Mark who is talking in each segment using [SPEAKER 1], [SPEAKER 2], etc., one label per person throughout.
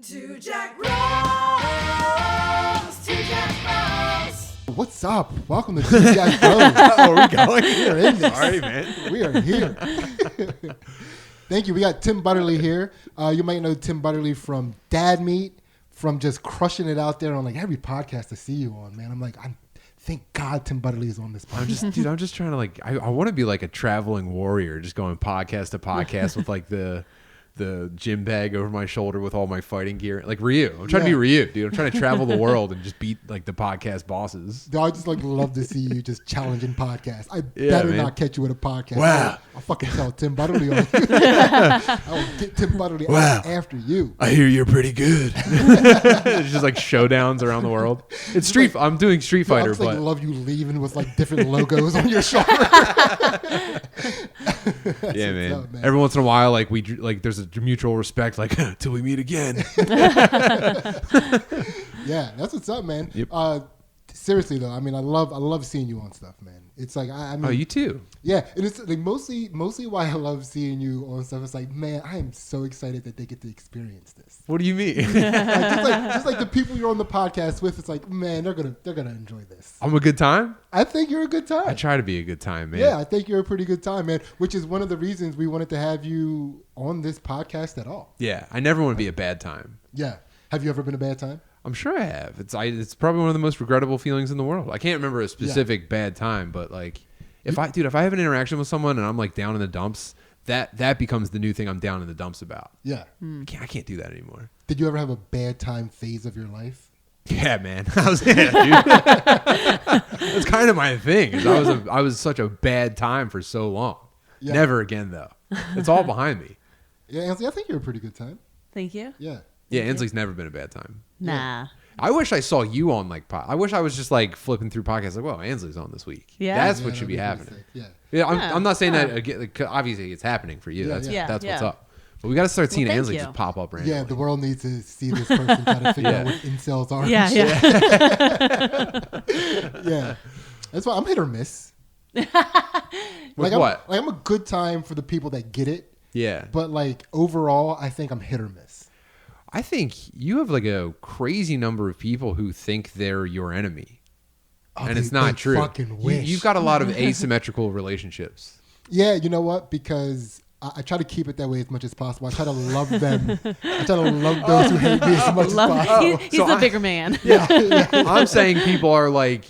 [SPEAKER 1] Two Jack Bros. Two Jack Bros.
[SPEAKER 2] What's up? Welcome to Two Jack Bros.
[SPEAKER 3] Oh, are we going?
[SPEAKER 2] We're in this.
[SPEAKER 3] Sorry, man.
[SPEAKER 2] We are here. Thank you. We got Tim Butterly here. You might know Tim Butterly from Dadmeat, from just crushing it out there on like every podcast I see you on, man. I'm like, thank God Tim Butterly is on this podcast.
[SPEAKER 3] I'm just trying to like, I want to be like a traveling warrior, just going podcast to podcast with like the gym bag over my shoulder with all my fighting gear, like Ryu. I'm trying to be Ryu, dude. I'm trying to travel the world and just beat like the podcast bosses.
[SPEAKER 2] I just like love to see you just challenging podcasts. I better not catch you with a podcast.
[SPEAKER 3] Wow.
[SPEAKER 2] I'll fucking tell Tim Butterly on you. I will get Tim Butterly out after you.
[SPEAKER 3] I hear you're pretty good. It's just like showdowns around the world. It's I'm doing Street Fighter,
[SPEAKER 2] I just,
[SPEAKER 3] but
[SPEAKER 2] love you leaving with like different logos on your shoulder.
[SPEAKER 3] yeah, man.
[SPEAKER 2] Up, man.
[SPEAKER 3] Every once in a while, like there's a mutual respect, like till we meet again.
[SPEAKER 2] Yeah, that's what's up, man.
[SPEAKER 3] Yep.
[SPEAKER 2] Seriously though, I mean, I love seeing you on stuff, man. It's like I mean,
[SPEAKER 3] Oh, you too.
[SPEAKER 2] Yeah, and it's like mostly why I love seeing you on stuff. It's like, man, I am so excited that they get to experience this.
[SPEAKER 3] What do you mean?
[SPEAKER 2] just like the people you're on the podcast with. It's like, man, they're gonna enjoy this.
[SPEAKER 3] I'm a good time.
[SPEAKER 2] I think you're a good time.
[SPEAKER 3] I try to be a good time, man.
[SPEAKER 2] Yeah, I think you're a pretty good time, man. Which is one of the reasons we wanted to have you on this podcast at all.
[SPEAKER 3] Yeah, I never want to be a bad time.
[SPEAKER 2] Yeah. Have you ever been a bad time?
[SPEAKER 3] I'm sure I have. It's probably one of the most regrettable feelings in the world. I can't remember a specific bad time, but like if I have an interaction with someone and I'm like down in the dumps, that becomes the new thing I'm down in the dumps about.
[SPEAKER 2] Yeah.
[SPEAKER 3] I can't do that anymore.
[SPEAKER 2] Did you ever have a bad time phase of your life?
[SPEAKER 3] Yeah, man. Dude. That's kind of my thing. I was such a bad time for so long. Yeah. Never again though. It's all behind me.
[SPEAKER 2] Yeah, Ansley, I think you're a pretty good time.
[SPEAKER 4] Thank you.
[SPEAKER 2] Yeah.
[SPEAKER 3] Yeah, Ansley's never been a bad time.
[SPEAKER 4] Nah.
[SPEAKER 2] Yeah.
[SPEAKER 3] I wish I saw you on like I wish I was just like flipping through podcasts like, whoa, Ansley's on this week.
[SPEAKER 4] Yeah.
[SPEAKER 3] That's what should be happening.
[SPEAKER 2] Yeah.
[SPEAKER 3] I'm not saying that again, like, obviously it's happening for you. That's what's up. But we got to start seeing Ansley just pop up randomly.
[SPEAKER 2] Yeah, the world needs to see this person try to figure out what incels are.
[SPEAKER 4] Yeah.
[SPEAKER 2] Yeah. That's why I'm hit or miss.
[SPEAKER 3] With
[SPEAKER 2] like
[SPEAKER 3] what?
[SPEAKER 2] I'm a good time for the people that get it.
[SPEAKER 3] Yeah.
[SPEAKER 2] But like overall, I think I'm hit or miss.
[SPEAKER 3] I think you have like a crazy number of people who think they're your enemy.
[SPEAKER 2] Oh,
[SPEAKER 3] and it's not true.
[SPEAKER 2] Fucking wish.
[SPEAKER 3] You've got a lot of asymmetrical relationships.
[SPEAKER 2] Yeah, you know what? Because I try to keep it that way as much as possible. I try to love them. I try to love those who hate me as much as possible.
[SPEAKER 4] He's a bigger man.
[SPEAKER 2] Yeah.
[SPEAKER 3] I'm saying people are like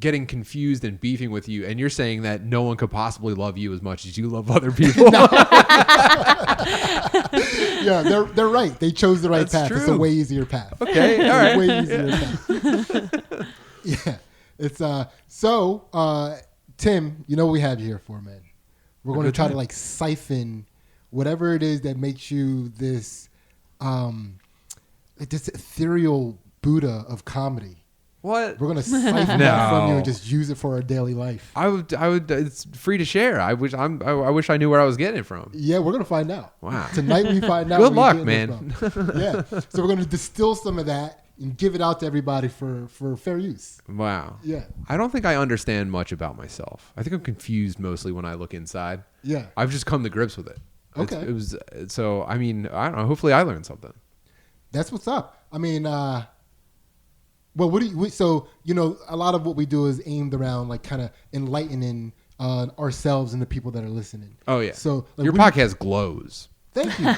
[SPEAKER 3] getting confused and beefing with you, and you're saying that no one could possibly love you as much as you love other people.
[SPEAKER 2] Yeah, they're right. They chose the right
[SPEAKER 3] That's
[SPEAKER 2] path.
[SPEAKER 3] true.
[SPEAKER 2] It's a way easier path.
[SPEAKER 3] Okay, all right.
[SPEAKER 2] Way easier path. Yeah. It's so Tim, you know what we have you here for, man. We're going to try to like siphon whatever it is that makes you this ethereal Buddha of comedy.
[SPEAKER 3] What?
[SPEAKER 2] We're going to siphon that from you and just use it for our daily life.
[SPEAKER 3] I would. It's free to share. I wish I knew where I was getting it from.
[SPEAKER 2] Yeah, we're going to find out.
[SPEAKER 3] Wow.
[SPEAKER 2] Tonight we find out.
[SPEAKER 3] Good
[SPEAKER 2] where
[SPEAKER 3] luck,
[SPEAKER 2] you're
[SPEAKER 3] man.
[SPEAKER 2] getting it from. Yeah. So we're going to distill some of that and give it out to everybody for fair use.
[SPEAKER 3] Wow.
[SPEAKER 2] Yeah.
[SPEAKER 3] I don't think I understand much about myself. I think I'm confused mostly when I look inside.
[SPEAKER 2] Yeah.
[SPEAKER 3] I've just come to grips with it.
[SPEAKER 2] Okay.
[SPEAKER 3] It was so. I mean, I don't know. Hopefully, I learned something.
[SPEAKER 2] That's what's up. I mean, well, so, you know, a lot of what we do is aimed around like kind of enlightening ourselves and the people that are listening.
[SPEAKER 3] Oh yeah.
[SPEAKER 2] So like,
[SPEAKER 3] your podcast glows.
[SPEAKER 2] Thank you.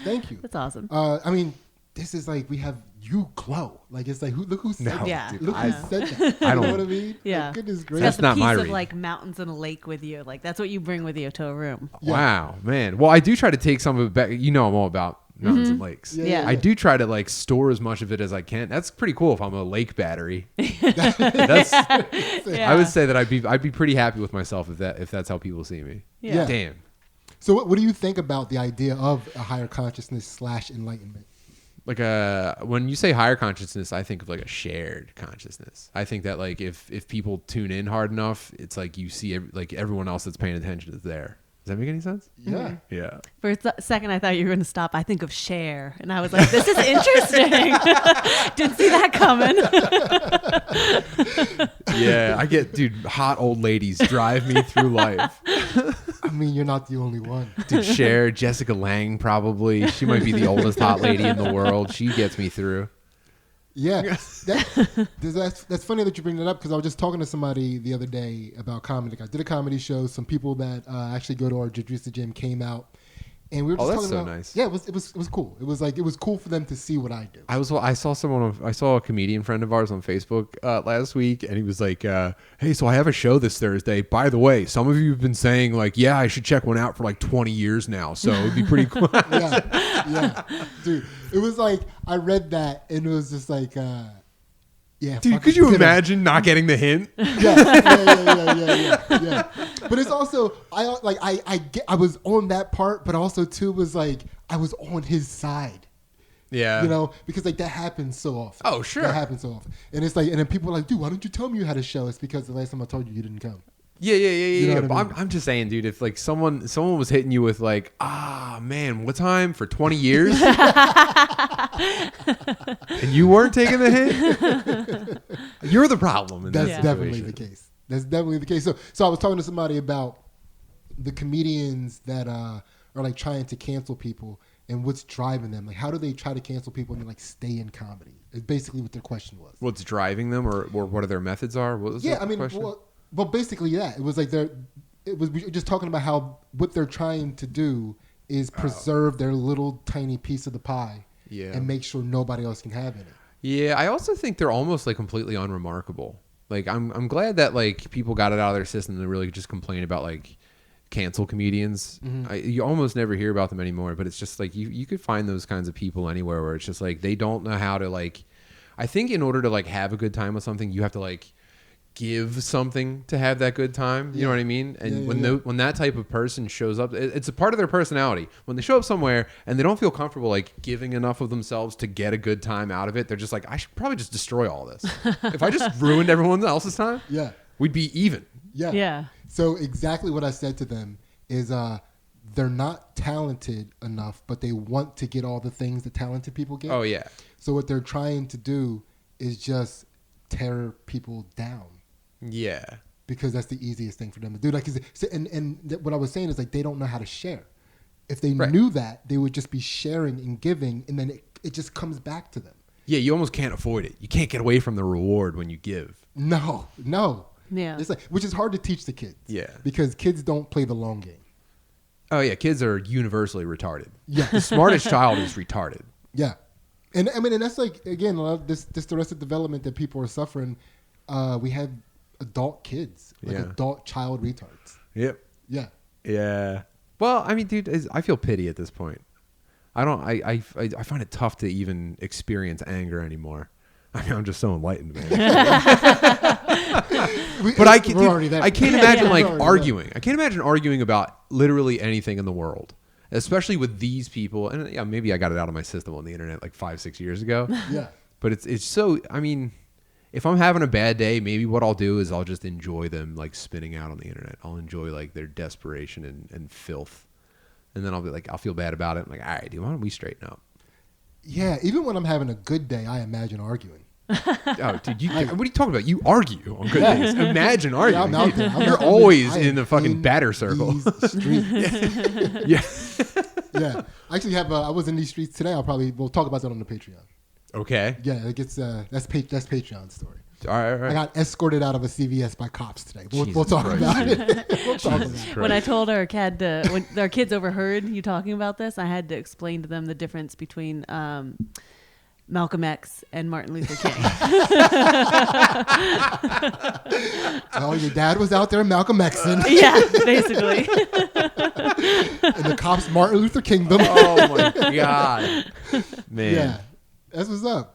[SPEAKER 2] Thank you.
[SPEAKER 4] That's awesome.
[SPEAKER 2] I mean, this is like, we have you glow. Like, it's like, look who said that.
[SPEAKER 4] Yeah.
[SPEAKER 2] Look who said that.
[SPEAKER 3] I
[SPEAKER 2] You know
[SPEAKER 3] don't-
[SPEAKER 2] what I mean?
[SPEAKER 4] Yeah.
[SPEAKER 2] Like, goodness
[SPEAKER 4] It's
[SPEAKER 2] gracious.
[SPEAKER 4] got
[SPEAKER 3] not
[SPEAKER 4] the
[SPEAKER 3] my
[SPEAKER 4] piece of
[SPEAKER 3] read.
[SPEAKER 4] like mountains and a lake with you. Like that's what you bring with you to a room.
[SPEAKER 2] Yeah.
[SPEAKER 3] Wow, man. Well, I do try to take some of it back. You know, I'm all about mountains and lakes.
[SPEAKER 2] Yeah.
[SPEAKER 3] I do try to like store as much of it as I can. That's pretty cool. If I'm a lake battery, that's.
[SPEAKER 4] Yeah.
[SPEAKER 3] I would say that I'd be pretty happy with myself if that's how people see me.
[SPEAKER 2] Yeah.
[SPEAKER 3] Damn.
[SPEAKER 2] So what do you think about the idea of a higher consciousness / enlightenment?
[SPEAKER 3] Like when you say higher consciousness, I think of like a shared consciousness. I think that like if people tune in hard enough, it's like you see like everyone else that's paying attention is there. Does that make any sense?
[SPEAKER 2] Yeah.
[SPEAKER 3] Yeah.
[SPEAKER 4] For a second, I thought you were going to stop. I think of Cher, and I was like, "This is interesting." Didn't see that coming.
[SPEAKER 3] Yeah, I get, dude, hot old ladies drive me through life.
[SPEAKER 2] I mean, you're not the only one.
[SPEAKER 3] Dude, Cher, Jessica Lange, probably. She might be the oldest hot lady in the world. She gets me through.
[SPEAKER 2] Yeah, that's funny that you bring that up because I was just talking to somebody the other day about comedy. I did a comedy show. Some people that actually go to our Jadrisa gym came out, and we were just
[SPEAKER 3] that's
[SPEAKER 2] talking
[SPEAKER 3] so
[SPEAKER 2] about.
[SPEAKER 3] nice.
[SPEAKER 2] Yeah, it was cool. It was cool for them to see what I do.
[SPEAKER 3] I saw a comedian friend of ours on Facebook last week, and he was like, "Hey, so I have a show this Thursday. By the way, some of you have been saying like, yeah, I should check one out for like 20 years now. So it'd be pretty cool."
[SPEAKER 2] yeah, dude. It was like I read that, and it was just like, yeah.
[SPEAKER 3] Dude, could you imagine not getting the hint?
[SPEAKER 2] Yeah. But it's also I was on that part, but also too was like I was on his side.
[SPEAKER 3] Yeah.
[SPEAKER 2] You know, because like that happens so often.
[SPEAKER 3] Oh, sure.
[SPEAKER 2] That happens so often. And it's like, and then people are like, dude, why don't you tell me you had a show? It's because the last time I told you, you didn't come.
[SPEAKER 3] Yeah.
[SPEAKER 2] You know what I mean?
[SPEAKER 3] I'm just saying, dude, if like someone was hitting you with like, man, what time for 20 years? And you weren't taking the hint, you're the problem in
[SPEAKER 2] That's
[SPEAKER 3] that
[SPEAKER 2] definitely
[SPEAKER 3] situation.
[SPEAKER 2] the case. That's definitely the case. So I was talking to somebody about the comedians that are like trying to cancel people and what's driving them. Like, how do they try to cancel people and then like stay in comedy? It's basically what their question was.
[SPEAKER 3] What's driving them, or what are their methods are? What was
[SPEAKER 2] Yeah,
[SPEAKER 3] the
[SPEAKER 2] I mean,
[SPEAKER 3] question?
[SPEAKER 2] well, basically that. It was like we were just talking about how what they're trying to do is preserve their little tiny piece of the pie, and make sure nobody else can have any.
[SPEAKER 3] Yeah, I also think they're almost like completely unremarkable. Like I'm glad that like people got it out of their system to really just complain about like cancel comedians. You almost never hear about them anymore, but it's just like you could find those kinds of people anywhere where it's just like they don't know how to like. I think in order to like have a good time with something, you have to like give something to have that good time. You know what I mean? And when that type of person shows up, it's a part of their personality. When they show up somewhere and they don't feel comfortable like giving enough of themselves to get a good time out of it, they're just like, I should probably just destroy all this. If I just ruined everyone else's time, we'd be even.
[SPEAKER 4] Yeah.
[SPEAKER 2] So exactly what I said to them is they're not talented enough, but they want to get all the things that talented people get.
[SPEAKER 3] Oh, yeah.
[SPEAKER 2] So what they're trying to do is just tear people down.
[SPEAKER 3] Yeah.
[SPEAKER 2] Because that's the easiest thing for them to do. Like, and what I was saying is like they don't know how to share. If they knew that, they would just be sharing and giving, and then it just comes back to them.
[SPEAKER 3] Yeah, you almost can't avoid it. You can't get away from the reward when you give.
[SPEAKER 2] No.
[SPEAKER 4] Yeah.
[SPEAKER 2] It's like, which is hard to teach the kids.
[SPEAKER 3] Yeah.
[SPEAKER 2] Because kids don't play the long game.
[SPEAKER 3] Oh, yeah. Kids are universally retarded.
[SPEAKER 2] Yeah.
[SPEAKER 3] The smartest child is retarded.
[SPEAKER 2] Yeah. And I mean, and that's like, again, a lot of this arrested development that people are suffering. We have adult kids, like adult child retards.
[SPEAKER 3] Yep.
[SPEAKER 2] Yeah.
[SPEAKER 3] Yeah. Well, I mean, dude, I feel pity at this point. I find it tough to even experience anger anymore. I mean, I'm just so enlightened, man. But I can't imagine like arguing. I can't imagine arguing about literally anything in the world, especially with these people. And yeah, maybe I got it out of my system on the internet like 5-6 years ago.
[SPEAKER 2] Yeah.
[SPEAKER 3] But it's so, I mean, if I'm having a bad day, maybe what I'll do is I'll just enjoy them like spinning out on the internet. I'll enjoy like their desperation and filth. And then I'll be like, I'll feel bad about it. I'm like, all right, dude, why don't we straighten up?
[SPEAKER 2] Yeah. Even when I'm having a good day, I imagine arguing.
[SPEAKER 3] Oh, dude, what are you talking about? You argue on good days. Imagine arguing.
[SPEAKER 2] Yeah, I'm out there.
[SPEAKER 3] You're always in the fucking batter circle. Yeah.
[SPEAKER 2] Yeah. I actually have. I was in these streets today. We'll talk about that on the Patreon.
[SPEAKER 3] Okay.
[SPEAKER 2] Yeah, it gets that's Patreon story.
[SPEAKER 3] All right.
[SPEAKER 2] I got escorted out of a CVS by cops today. We'll
[SPEAKER 3] Jesus
[SPEAKER 2] talk
[SPEAKER 3] Christ.
[SPEAKER 2] about it. We'll talk about it.
[SPEAKER 4] When I told when our kids overheard you talking about this, I had to explain to them the difference between Malcolm X and Martin Luther King.
[SPEAKER 2] Oh, your dad was out there, Malcolm Xing.
[SPEAKER 4] Yeah, basically.
[SPEAKER 2] And the cops, Martin Luther Kingdom.
[SPEAKER 3] Oh my god, man.
[SPEAKER 2] Yeah, that's what's up.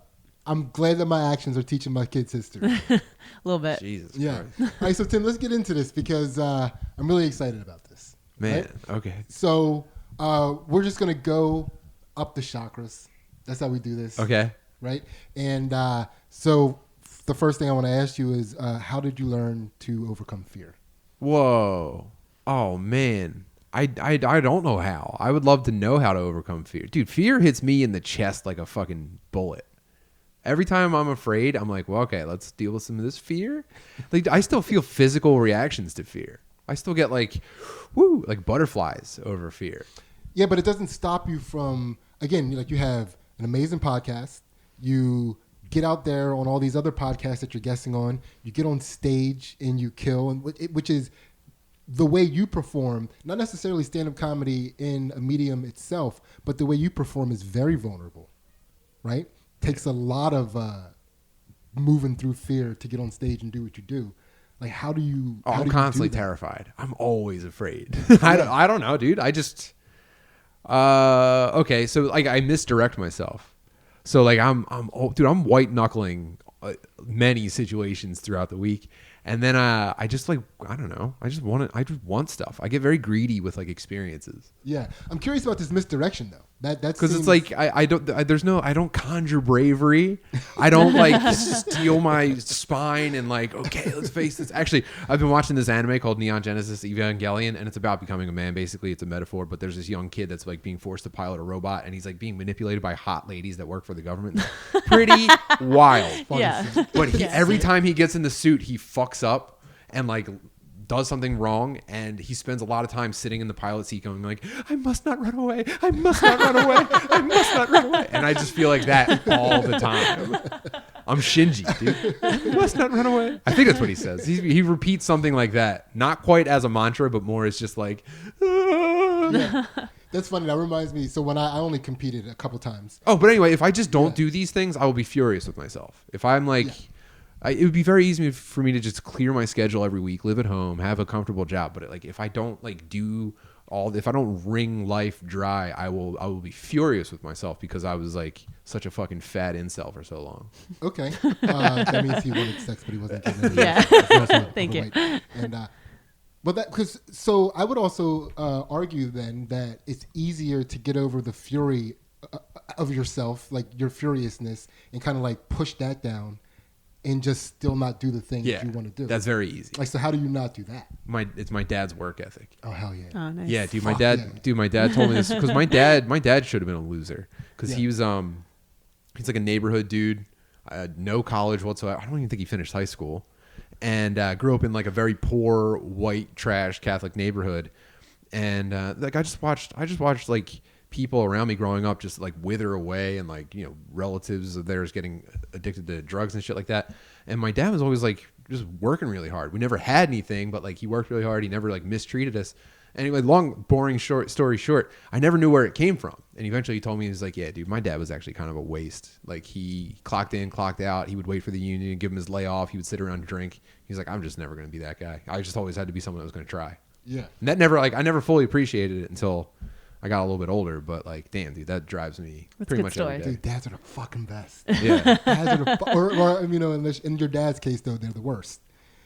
[SPEAKER 2] I'm glad that my actions are teaching my kids history.
[SPEAKER 4] A little bit.
[SPEAKER 3] Jesus
[SPEAKER 2] Yeah.
[SPEAKER 3] Christ.
[SPEAKER 2] All right, so Tim, let's get into this because I'm really excited about this.
[SPEAKER 3] Man,
[SPEAKER 2] right?
[SPEAKER 3] okay.
[SPEAKER 2] So we're just gonna go up the chakras. That's how we do this.
[SPEAKER 3] Okay.
[SPEAKER 2] Right. And so the first thing I want to ask you is, how did you learn to overcome fear?
[SPEAKER 3] Whoa. Oh man. I don't know how. I would love to know how to overcome fear. Dude, fear hits me in the chest like a fucking bullet. Every time I'm afraid, I'm like, well, okay, let's deal with some of this fear. Like, I still feel physical reactions to fear. I still get like, woo, like butterflies over fear.
[SPEAKER 2] Yeah, but it doesn't stop you from, again, like you have an amazing podcast. You get out there on all these other podcasts that you're guesting on. You get on stage and you kill, and which is the way you perform, not necessarily stand-up comedy in a medium itself, but the way you perform is very vulnerable, right? Takes a lot of moving through fear to get on stage and do what you do. Like, how do you?
[SPEAKER 3] Oh,
[SPEAKER 2] how
[SPEAKER 3] I'm
[SPEAKER 2] do you
[SPEAKER 3] constantly
[SPEAKER 2] do that?
[SPEAKER 3] terrified. I'm always afraid. I don't know, dude. I just okay. So like I misdirect myself. So like I'm white knuckling many situations throughout the week, and then I just like I don't know. I just want stuff. I get very greedy with like experiences.
[SPEAKER 2] Yeah, I'm curious about this misdirection though. That's
[SPEAKER 3] Because it's like I don't conjure bravery. I don't like steel my spine and like, okay, let's face this. Actually, I've been watching this anime called Neon Genesis Evangelion, and it's about becoming a man. Basically, it's a metaphor, but there's this young kid that's like being forced to pilot a robot, and he's like being manipulated by hot ladies that work for the government. Pretty wild.
[SPEAKER 4] Yeah.
[SPEAKER 3] But
[SPEAKER 4] Yeah.
[SPEAKER 3] every time he gets in the suit, he fucks up and like does something wrong, and he spends a lot of time sitting in the pilot seat going like, I must not run away, I must not run away, I must not run away. And I just feel like that all the time. I'm Shinji, dude. I must not run away. I think that's what he says. He repeats something like that, not quite as a mantra, but more as just like
[SPEAKER 2] Yeah. That's funny. That reminds me. So when I only competed a couple times.
[SPEAKER 3] Oh, but anyway, if I just don't do these things, I will be furious with myself. If I'm like it would be very easy for me to just clear my schedule every week, live at home, have a comfortable job. But like, if I don't like if I don't wring life dry, I will be furious with myself because I was like such a fucking fat incel for so long.
[SPEAKER 2] Okay, that means he wanted sex, but he wasn't getting it.
[SPEAKER 4] Yeah.
[SPEAKER 2] Thank
[SPEAKER 4] you.
[SPEAKER 2] And but so I would also argue then that it's easier to get over the fury of yourself, like your furiousness, and kind of like push that down. And just still not do the thing that you want to do.
[SPEAKER 3] That's very easy.
[SPEAKER 2] Like, so how do you not do that?
[SPEAKER 3] It's my dad's work ethic.
[SPEAKER 2] Oh, hell yeah.
[SPEAKER 4] Oh, nice.
[SPEAKER 3] Yeah, dude.
[SPEAKER 2] Fuck
[SPEAKER 3] My dad told me this because my dad should have been a loser because he was he's like a neighborhood dude, no college whatsoever. I don't even think he finished high school, and grew up in like a very poor white trash Catholic neighborhood, and like I just watched like people around me growing up just like wither away, and like, you know, relatives of theirs getting addicted to drugs and shit like that. And my dad was always like just working really hard. We never had anything, but like he worked really hard. He never like mistreated us. Anyway, long, boring story short, I never knew where it came from. And eventually he told me, he was like, yeah, dude, my dad was actually kind of a waste. Like he clocked in, clocked out. He would wait for the union, give him his layoff. He would sit around and drink. He's like, I'm just never going to be that guy. I just always had to be someone that was going to try.
[SPEAKER 2] Yeah.
[SPEAKER 3] And that never, like, I never fully appreciated it until I got a little bit older, but like, damn, dude, that drives me pretty much every day.
[SPEAKER 2] Dude, dads are the fucking best.
[SPEAKER 3] Yeah.
[SPEAKER 2] Dads are the or you know, in your dad's case though, they're the worst.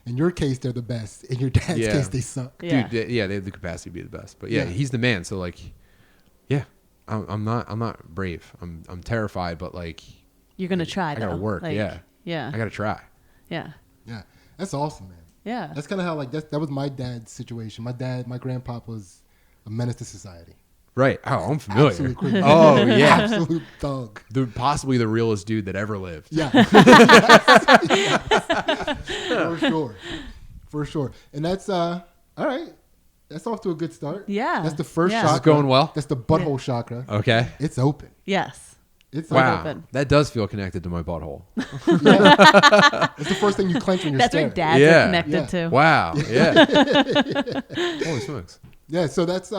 [SPEAKER 2] In your case, they're the best. In your dad's case, they suck.
[SPEAKER 4] Yeah.
[SPEAKER 3] Dude, they have the capacity to be the best. But yeah, he's the man. So like, yeah, I'm not brave. I'm terrified, but like,
[SPEAKER 4] You're gonna try.
[SPEAKER 3] I gotta
[SPEAKER 4] though.
[SPEAKER 3] work.
[SPEAKER 4] Like,
[SPEAKER 3] Yeah.
[SPEAKER 4] Yeah.
[SPEAKER 3] I gotta try.
[SPEAKER 4] Yeah.
[SPEAKER 2] Yeah, that's awesome, man.
[SPEAKER 4] Yeah.
[SPEAKER 2] That's kind of how like that was my dad's situation. My grandpop was a menace to society.
[SPEAKER 3] Right. Oh, I'm familiar.
[SPEAKER 2] Absolute creep.
[SPEAKER 3] Oh yeah.
[SPEAKER 2] Absolute thug.
[SPEAKER 3] Possibly the realest dude that ever lived.
[SPEAKER 2] Yeah. For sure. And that's all right. That's off to a good start.
[SPEAKER 4] Yeah.
[SPEAKER 2] That's the first
[SPEAKER 4] Yeah.
[SPEAKER 2] chakra.
[SPEAKER 3] This is going well?
[SPEAKER 2] That's the butthole chakra.
[SPEAKER 3] Okay.
[SPEAKER 2] It's open.
[SPEAKER 4] Yes.
[SPEAKER 2] It's
[SPEAKER 3] Wow.
[SPEAKER 2] open.
[SPEAKER 3] That does feel connected to my butthole.
[SPEAKER 2] Yeah. It's the first thing you clench when you're
[SPEAKER 4] That's
[SPEAKER 2] scared.
[SPEAKER 4] where dads
[SPEAKER 3] Yeah.
[SPEAKER 4] are connected
[SPEAKER 2] Yeah.
[SPEAKER 4] to.
[SPEAKER 3] Wow. Yeah. Holy smokes.
[SPEAKER 2] Yeah, so that's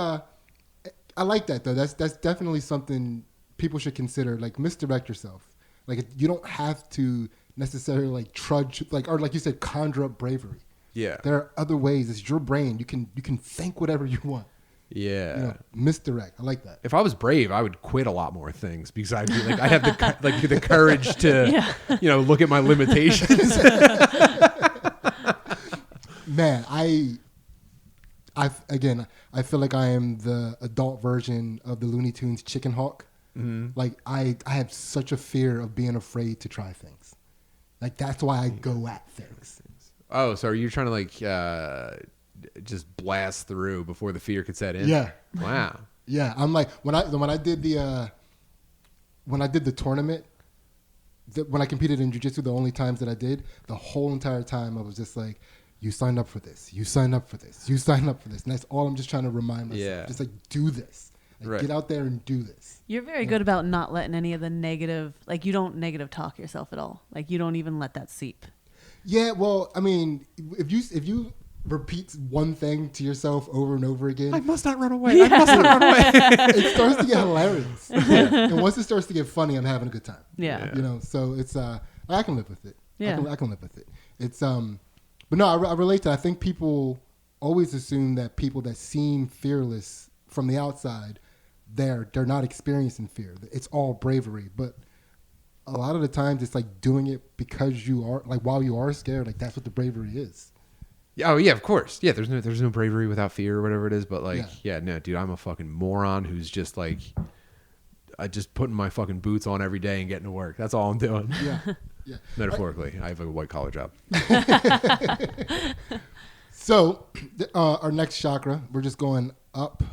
[SPEAKER 2] I like that though. That's definitely something people should consider. Like, misdirect yourself. Like, you don't have to necessarily like trudge or like you said, conjure up bravery.
[SPEAKER 3] Yeah.
[SPEAKER 2] There are other ways. It's your brain. You can think whatever you want.
[SPEAKER 3] Yeah.
[SPEAKER 2] You know, misdirect. I like that.
[SPEAKER 3] If I was brave, I would quit a lot more things because I'd be like, I'd have the courage to, you know, look at my limitations.
[SPEAKER 2] Man, I feel like I am the adult version of the Looney Tunes Chicken Hawk. Mm-hmm. Like I have such a fear of being afraid to try things. Like that's why I go at things.
[SPEAKER 3] Oh, so are you trying to like just blast through before the fear could set in?
[SPEAKER 2] Yeah.
[SPEAKER 3] Wow.
[SPEAKER 2] Yeah, I'm like when I did the tournament, when I competed in jiu-jitsu, the only times that I did, the whole entire time I was just like, you signed up for this. You signed up for this. You signed up for this. And that's all I'm just trying to remind myself.
[SPEAKER 3] Yeah.
[SPEAKER 2] Just like, do this. Like,
[SPEAKER 3] Right.
[SPEAKER 2] Get out there and do this.
[SPEAKER 4] You're very good about not letting any of the negative, like you don't negative talk yourself at all. Like you don't even let that seep.
[SPEAKER 2] Yeah, well, I mean, if you repeat one thing to yourself over and over again,
[SPEAKER 3] I must not run away. I must not run away.
[SPEAKER 2] it starts to get hilarious. And once it starts to get funny, I'm having a good time.
[SPEAKER 4] Yeah.
[SPEAKER 2] You know, so it's I can live with it.
[SPEAKER 4] Yeah.
[SPEAKER 2] I can live with it. It's but no, I relate to. I think people always assume that people that seem fearless from the outside, they're not experiencing fear. It's all bravery, but a lot of the times it's like doing it because you are like while you are scared. Like that's what the bravery is.
[SPEAKER 3] Oh yeah, of course. Yeah, there's no bravery without fear or whatever it is. But like,
[SPEAKER 2] Yeah.
[SPEAKER 3] yeah, no, dude, I'm a fucking moron who's just like, I just putting my fucking boots on every day and getting to work. That's all I'm doing.
[SPEAKER 2] Yeah, yeah.
[SPEAKER 3] Metaphorically, I have a white collar job.
[SPEAKER 2] So our next chakra, we're just going up,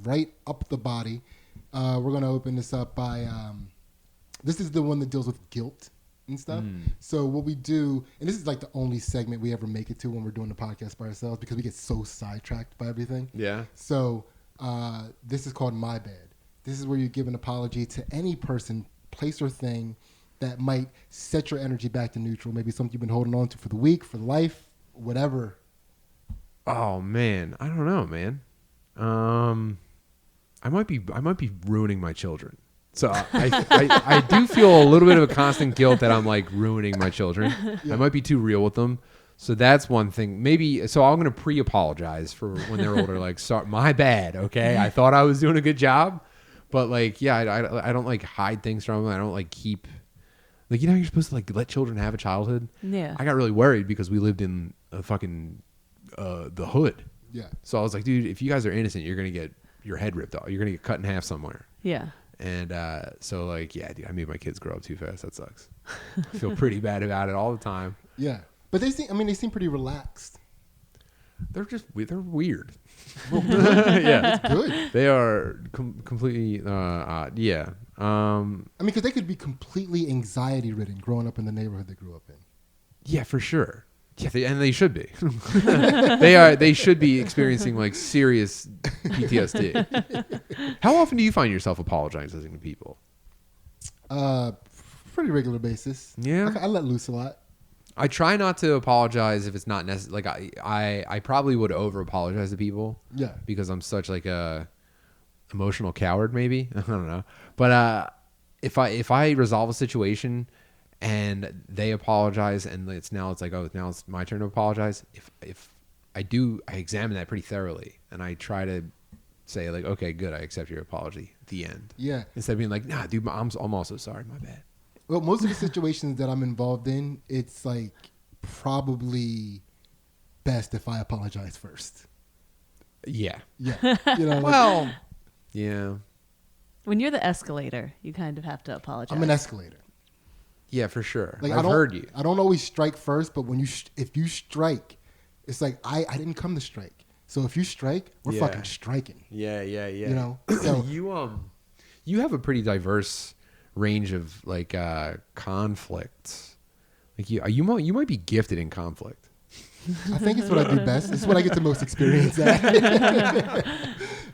[SPEAKER 2] right up the body. We're going to open this up by, this is the one that deals with guilt and stuff. So what we do, and this is like the only segment we ever make it to when we're doing the podcast by ourselves because we get so sidetracked by everything.
[SPEAKER 3] Yeah.
[SPEAKER 2] So this is called My Bad. This is where you give an apology to any person, place, or thing that might set your energy back to neutral. Maybe something you've been holding on to for the week, for life, whatever.
[SPEAKER 3] Oh man, I don't know, man. I might be ruining my children. So I do feel a little bit of a constant guilt that I'm like ruining my children.
[SPEAKER 2] Yeah.
[SPEAKER 3] I might be too real with them. So that's one thing. Maybe so I'm gonna pre-apologize for when they're older. Like, sorry, my bad. Okay, I thought I was doing a good job, but like, yeah, I don't like hide things from them. I don't like keep like you're supposed to like let children have a childhood.
[SPEAKER 4] Yeah.
[SPEAKER 3] I got really worried because we lived in a fucking the hood.
[SPEAKER 2] Yeah.
[SPEAKER 3] So I was like, dude, if you guys are innocent, you're gonna get your head ripped off. You're gonna get cut in half somewhere.
[SPEAKER 4] Yeah.
[SPEAKER 3] And so like, yeah, dude, I made my kids grow up too fast. That sucks. I feel pretty bad about it all the time.
[SPEAKER 2] Yeah. But they seem pretty relaxed.
[SPEAKER 3] They're weird. Yeah,
[SPEAKER 2] Good.
[SPEAKER 3] they are completely odd. Yeah.
[SPEAKER 2] I mean, because they could be completely anxiety ridden growing up in the neighborhood they grew up in.
[SPEAKER 3] Yeah, for sure. Yeah, they should be. They should be experiencing like serious PTSD. How often do you find yourself apologizing to people?
[SPEAKER 2] Pretty regular basis.
[SPEAKER 3] Yeah.
[SPEAKER 2] I let loose a lot.
[SPEAKER 3] I try not to apologize if it's not necessary. Like I probably would over apologize to people.
[SPEAKER 2] Yeah.
[SPEAKER 3] Because I'm such like a emotional coward, maybe. I don't know. But if I resolve a situation and they apologize and it's like, oh, now it's my turn to apologize. If I do, I examine that pretty thoroughly and I try to say like, okay, good, I accept your apology at the end.
[SPEAKER 2] Yeah.
[SPEAKER 3] Instead of being like, nah, dude, I'm also sorry, my bad.
[SPEAKER 2] Well, most of the situations that I'm involved in, it's like probably best if I apologize first.
[SPEAKER 3] Yeah.
[SPEAKER 2] Yeah. You know,
[SPEAKER 3] Well, yeah.
[SPEAKER 4] When you're the escalator, you kind of have to apologize.
[SPEAKER 2] I'm an escalator.
[SPEAKER 3] Yeah, for sure.
[SPEAKER 2] Like,
[SPEAKER 3] I've heard you.
[SPEAKER 2] I don't always strike first, but when if you strike, it's like I didn't come to strike. So if you strike, we're
[SPEAKER 3] Yeah.
[SPEAKER 2] fucking striking.
[SPEAKER 3] Yeah.
[SPEAKER 2] You know, so
[SPEAKER 3] you have a pretty diverse range of like conflicts. Like you might be gifted in conflict.
[SPEAKER 2] I think it's what I do best. It's what I get the most experience at.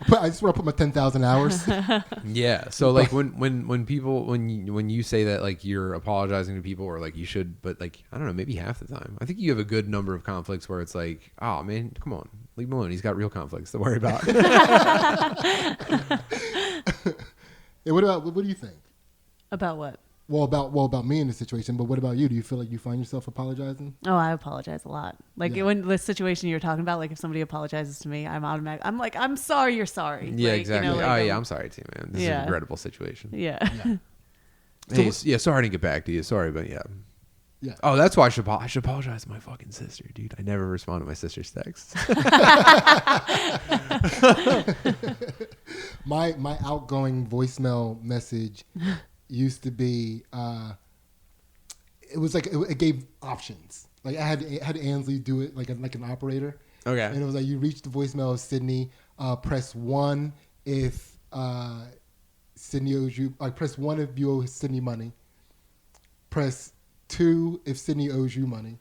[SPEAKER 2] But I just want to put my 10,000 hours.
[SPEAKER 3] Yeah. So like when people when you say that like you're apologizing to people or like you should, but like I don't know, maybe half the time. I think you have a good number of conflicts where it's like, oh man, come on, leave him alone. He's got real conflicts to worry about.
[SPEAKER 2] Yeah, what do you think?
[SPEAKER 4] About what?
[SPEAKER 2] Well, about me in this situation, but what about you? Do you feel like you find yourself apologizing?
[SPEAKER 4] Oh, I apologize a lot. Like
[SPEAKER 2] Yeah.
[SPEAKER 4] when the situation you're talking about, like if somebody apologizes to me, I'm automatic. I'm like, I'm sorry, you're sorry.
[SPEAKER 3] Yeah,
[SPEAKER 4] Like,
[SPEAKER 3] exactly.
[SPEAKER 4] You know, like,
[SPEAKER 3] I'm sorry too, man. This is a
[SPEAKER 4] Yeah.
[SPEAKER 3] regrettable situation.
[SPEAKER 4] Yeah.
[SPEAKER 2] Yeah.
[SPEAKER 3] Hey, yeah, sorry I didn't get back to you. Sorry, but yeah.
[SPEAKER 2] Yeah.
[SPEAKER 3] Oh, that's why I should apologize to my fucking sister, dude. I never respond to my sister's texts.
[SPEAKER 2] My outgoing voicemail message used to be it was like it gave options. Like I had Ansley do it like an operator.
[SPEAKER 3] Okay.
[SPEAKER 2] And it was like you reach the voicemail of Sydney, press 1 if Sydney owes you, like press 1 if you owe Sydney money. Press 2 if Sydney owes you money.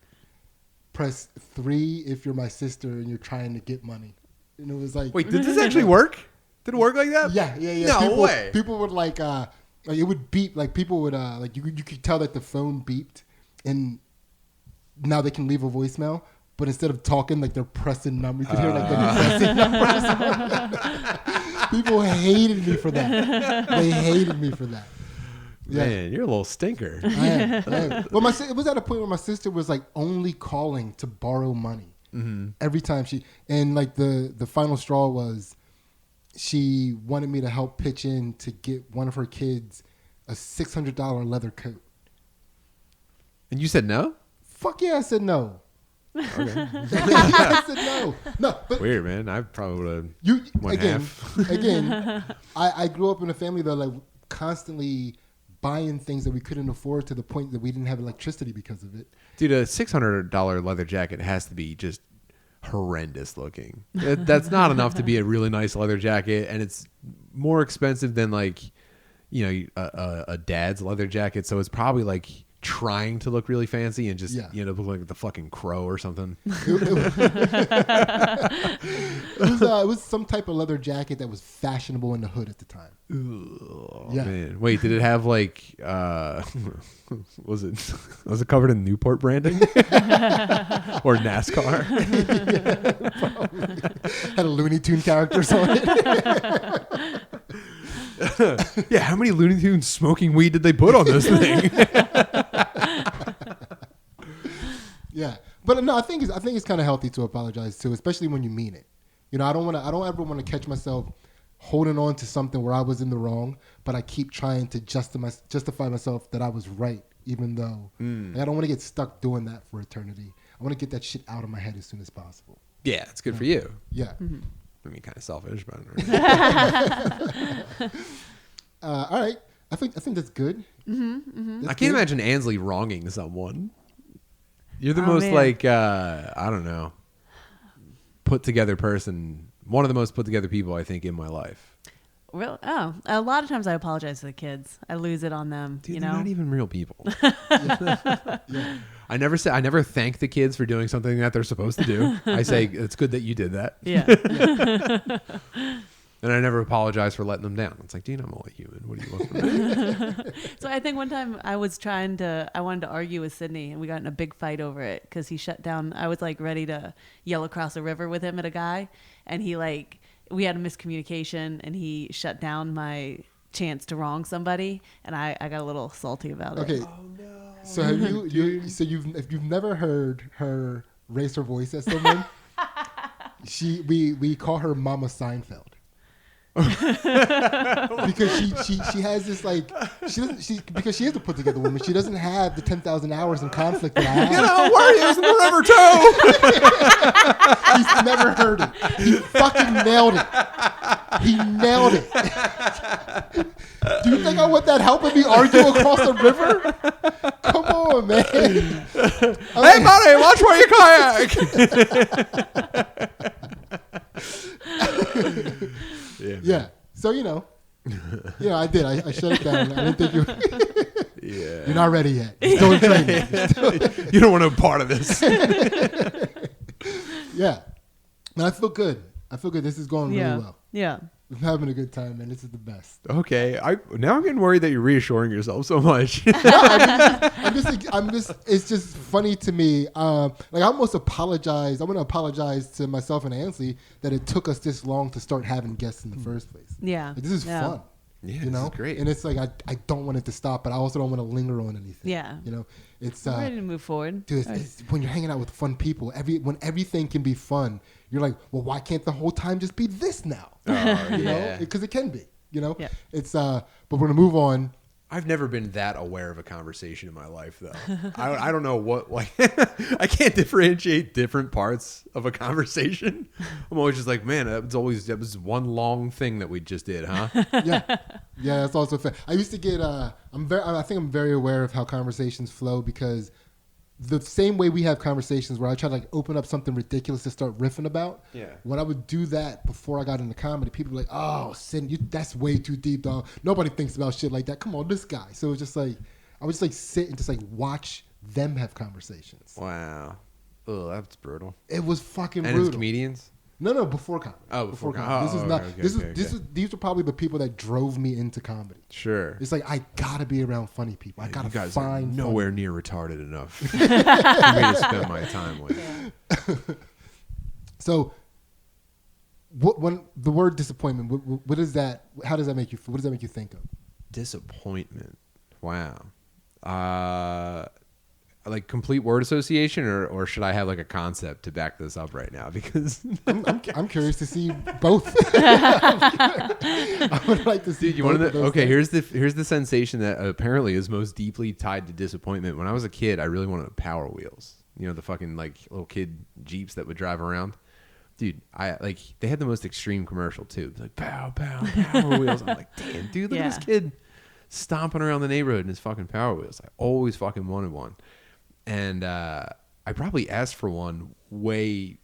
[SPEAKER 2] press 3 if you're my sister and you're trying to get money. And it was like,
[SPEAKER 3] Wait, did this actually work? Did it work like that?
[SPEAKER 2] Yeah.
[SPEAKER 3] No way.
[SPEAKER 2] People would like it would beep. Like people would like you could tell that the phone beeped, and now they can leave a voicemail. But instead of talking, like they're pressing numbers. You could hear like them pressing numbers. People hated me for that. They hated me for that. Yeah.
[SPEAKER 3] Man, you're a little stinker.
[SPEAKER 2] I am. Well, it was at a point where my sister was like only calling to borrow money every time and like the final straw was she wanted me to help pitch in to get one of her kids a $600 leather coat.
[SPEAKER 3] And you said no?
[SPEAKER 2] Fuck yeah, I said no.
[SPEAKER 3] Okay.
[SPEAKER 2] I said no. No, but
[SPEAKER 3] Weird, man. I probably would have
[SPEAKER 2] you
[SPEAKER 3] went
[SPEAKER 2] again.
[SPEAKER 3] half.
[SPEAKER 2] Again, I grew up in a family that like constantly buying things that we couldn't afford to the point that we didn't have electricity because of it.
[SPEAKER 3] Dude, a $600 leather jacket has to be just horrendous looking. That's not enough to be a really nice leather jacket, and it's more expensive than like, you know, a dad's leather jacket. So it's probably like trying to look really fancy and just you know, look like the fucking Crow or something.
[SPEAKER 2] It was some type of leather jacket that was fashionable in the hood at the time.
[SPEAKER 3] Oh, man. Wait, did it have like was it covered in Newport branding or NASCAR?
[SPEAKER 2] Yeah, had a Looney Tune characters on it.
[SPEAKER 3] Yeah, how many Looney Tunes smoking weed did they put on this thing?
[SPEAKER 2] Yeah, but no, I think it's kind of healthy to apologize too, especially when you mean it. You know, I don't ever want to catch myself holding on to something where I was in the wrong, but I keep trying to justify myself that I was right, even though like, I don't want to get stuck doing that for eternity. I want to get that shit out of my head as soon as possible.
[SPEAKER 3] Yeah, it's good for you.
[SPEAKER 2] Yeah.
[SPEAKER 3] I mean, kind of selfish, but
[SPEAKER 2] all right. I think that's good.
[SPEAKER 3] I can't imagine Ansley wronging someone. You're the most like I don't know, put together person. One of the most put together people I think in my life.
[SPEAKER 4] Real? Oh, a lot of times I apologize to the kids. I lose it on them.
[SPEAKER 3] Dude,
[SPEAKER 4] you
[SPEAKER 3] they're
[SPEAKER 4] know,
[SPEAKER 3] not even real people.
[SPEAKER 2] Yeah.
[SPEAKER 3] I never thank the kids for doing something that they're supposed to do. I say it's good that you did that.
[SPEAKER 4] Yeah.
[SPEAKER 3] And I never apologize for letting them down. It's like, dude, I'm only human. What do you want from me?
[SPEAKER 4] So I think one time I wanted to argue with Sydney, and we got in a big fight over it because he shut down. I was like ready to yell across a river with him at a guy, and we had a miscommunication, and he shut down my chance to wrong somebody, and I got a little salty about it.
[SPEAKER 2] Okay. Oh no. So have if you've never heard her raise her voice at someone, we call her Mama Seinfeld. Because she has this like because she is a put together woman. She doesn't have the 10,000 hours in conflict that I have.
[SPEAKER 3] You know, Warriors in the River Toe.
[SPEAKER 2] He's never heard it. He fucking nailed it. He nailed it. Do you think I want that helping me argue across the river? Come on, man.
[SPEAKER 3] Hey, buddy, watch where you kayak.
[SPEAKER 2] Yeah. So, you know, I did. I shut it down. I didn't think you.
[SPEAKER 3] Yeah.
[SPEAKER 2] You're not ready yet. You're still in training.
[SPEAKER 3] You don't want to be part of this.
[SPEAKER 2] Yeah. No, I feel good. This is going really well.
[SPEAKER 4] Yeah.
[SPEAKER 2] I'm having a good time, man. This is the best.
[SPEAKER 3] Okay. Now I'm getting worried that you're reassuring yourself so much.
[SPEAKER 2] I'm just. It's just funny to me. Like I almost apologize. I want to apologize to myself and Ansley that it took us this long to start having guests in the first place.
[SPEAKER 4] Yeah.
[SPEAKER 2] Like, this is fun.
[SPEAKER 3] Yeah,
[SPEAKER 2] you know,
[SPEAKER 3] this is great.
[SPEAKER 2] And it's like I don't want it to stop, but I also don't want to linger on anything.
[SPEAKER 4] Yeah.
[SPEAKER 2] You know, it's
[SPEAKER 4] I'm ready to move forward.
[SPEAKER 2] dude. It's when you're hanging out with fun people, when everything can be fun, you're like, well, why can't the whole time just be this now? You know, because it can be. You know, it's but we're gonna move on.
[SPEAKER 3] I've never been that aware of a conversation in my life, though. I don't know what, like, I can't differentiate different parts of a conversation. I'm always just like, man, that was one long thing that we just did, huh?
[SPEAKER 2] Yeah, that's also fair. I used to get, I think I'm very aware of how conversations flow because the same way we have conversations where I try to like open up something ridiculous to start riffing about. Yeah. When I would do that before I got into comedy, people were like, "Oh, Sin, that's way too deep, dog. Nobody thinks about shit like that. Come on, this guy." So it's just like I would just like sit and just like watch them have conversations.
[SPEAKER 3] Wow. Oh, that's brutal.
[SPEAKER 2] It was fucking
[SPEAKER 3] And
[SPEAKER 2] brutal.
[SPEAKER 3] it's comedians?
[SPEAKER 2] No, before comedy.
[SPEAKER 3] Oh, before
[SPEAKER 2] comedy.
[SPEAKER 3] comedy.
[SPEAKER 2] This is
[SPEAKER 3] Oh,
[SPEAKER 2] not.
[SPEAKER 3] okay,
[SPEAKER 2] this
[SPEAKER 3] okay,
[SPEAKER 2] is this
[SPEAKER 3] okay.
[SPEAKER 2] is these are probably the people that drove me into comedy.
[SPEAKER 3] Sure.
[SPEAKER 2] It's like I gotta be around funny people. I gotta
[SPEAKER 3] you guys
[SPEAKER 2] find
[SPEAKER 3] are
[SPEAKER 2] funny.
[SPEAKER 3] nowhere near retarded enough for me to spend my time with.
[SPEAKER 2] So, when the word disappointment, what is that? How does that make you? What does that make you think of?
[SPEAKER 3] Disappointment. Wow. Like complete word association, or should I have like a concept to back this up right now? Because
[SPEAKER 2] I'm curious to see both. I would like to see.
[SPEAKER 3] dude, you
[SPEAKER 2] both
[SPEAKER 3] want
[SPEAKER 2] of
[SPEAKER 3] to?
[SPEAKER 2] those
[SPEAKER 3] Okay,
[SPEAKER 2] things.
[SPEAKER 3] here's the sensation that apparently is most deeply tied to disappointment. When I was a kid, I really wanted Power Wheels. You know, the fucking like little kid Jeeps that would drive around. Dude, they had the most extreme commercial too. It was like pow pow Power Wheels. I'm like, damn, dude, look at this kid stomping around the neighborhood in his fucking Power Wheels. I always fucking wanted one. And I probably asked for one way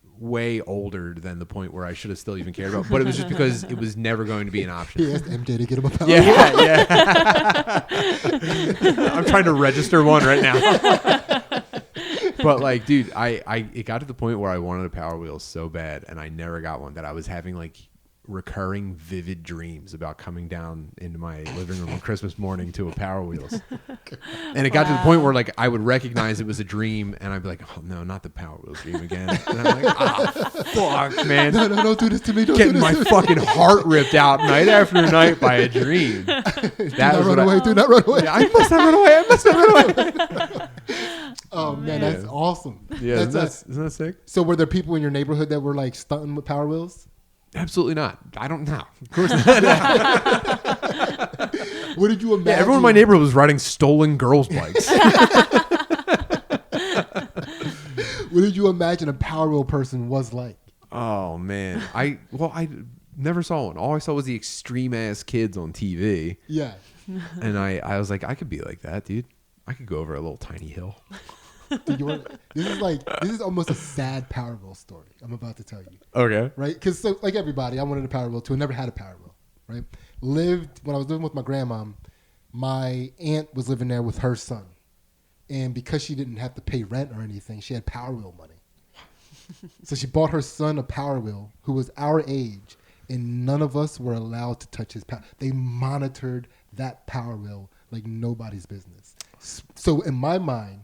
[SPEAKER 3] older than the point where I should have still even cared about. But it was just because it was never going to be an option.
[SPEAKER 2] He asked MJ to get him a power.
[SPEAKER 3] Yeah. I'm trying to register one right now. But like, dude, it got to the point where I wanted a Power Wheel so bad, and I never got one, that I was having like recurring vivid dreams about coming down into my living room on Christmas morning to a Power Wheels. And it got to the point where like I would recognize it was a dream, and I'd be like, oh no, not the Power Wheels dream again. And I'm like, fuck, man.
[SPEAKER 2] No, don't do this to me. Don't
[SPEAKER 3] Getting
[SPEAKER 2] do this
[SPEAKER 3] my
[SPEAKER 2] to me.
[SPEAKER 3] fucking heart ripped out night after night by a dream.
[SPEAKER 2] Do not run away. Do not run away.
[SPEAKER 3] I must not run away. I must not run away.
[SPEAKER 2] Oh man, that's awesome.
[SPEAKER 3] Yeah,
[SPEAKER 2] That's
[SPEAKER 3] isn't that sick?
[SPEAKER 2] so were there people in your neighborhood that were like stunting with Power Wheels?
[SPEAKER 3] Absolutely not. I don't know. Of course not.
[SPEAKER 2] What did you imagine?
[SPEAKER 3] Yeah, everyone in my neighborhood was riding stolen girls' bikes.
[SPEAKER 2] What did you imagine a Power Wheel person was like?
[SPEAKER 3] Oh man, I never saw one. All I saw was the extreme ass kids on TV,
[SPEAKER 2] Yeah.
[SPEAKER 3] and I was like, I could be like that, dude. I could go over a little tiny hill.
[SPEAKER 2] Dude, this is almost a sad Power Wheel story I'm about to tell you.
[SPEAKER 3] Okay.
[SPEAKER 2] Right? Because so like everybody, I wanted a Power Wheel too. I never had a Power Wheel. Right? When I was living with my grandma, my aunt was living there with her son, and because she didn't have to pay rent or anything, she had Power Wheel money. So she bought her son a Power Wheel who was our age, and none of us were allowed to touch his power. They monitored that Power Wheel like nobody's business. So in my mind,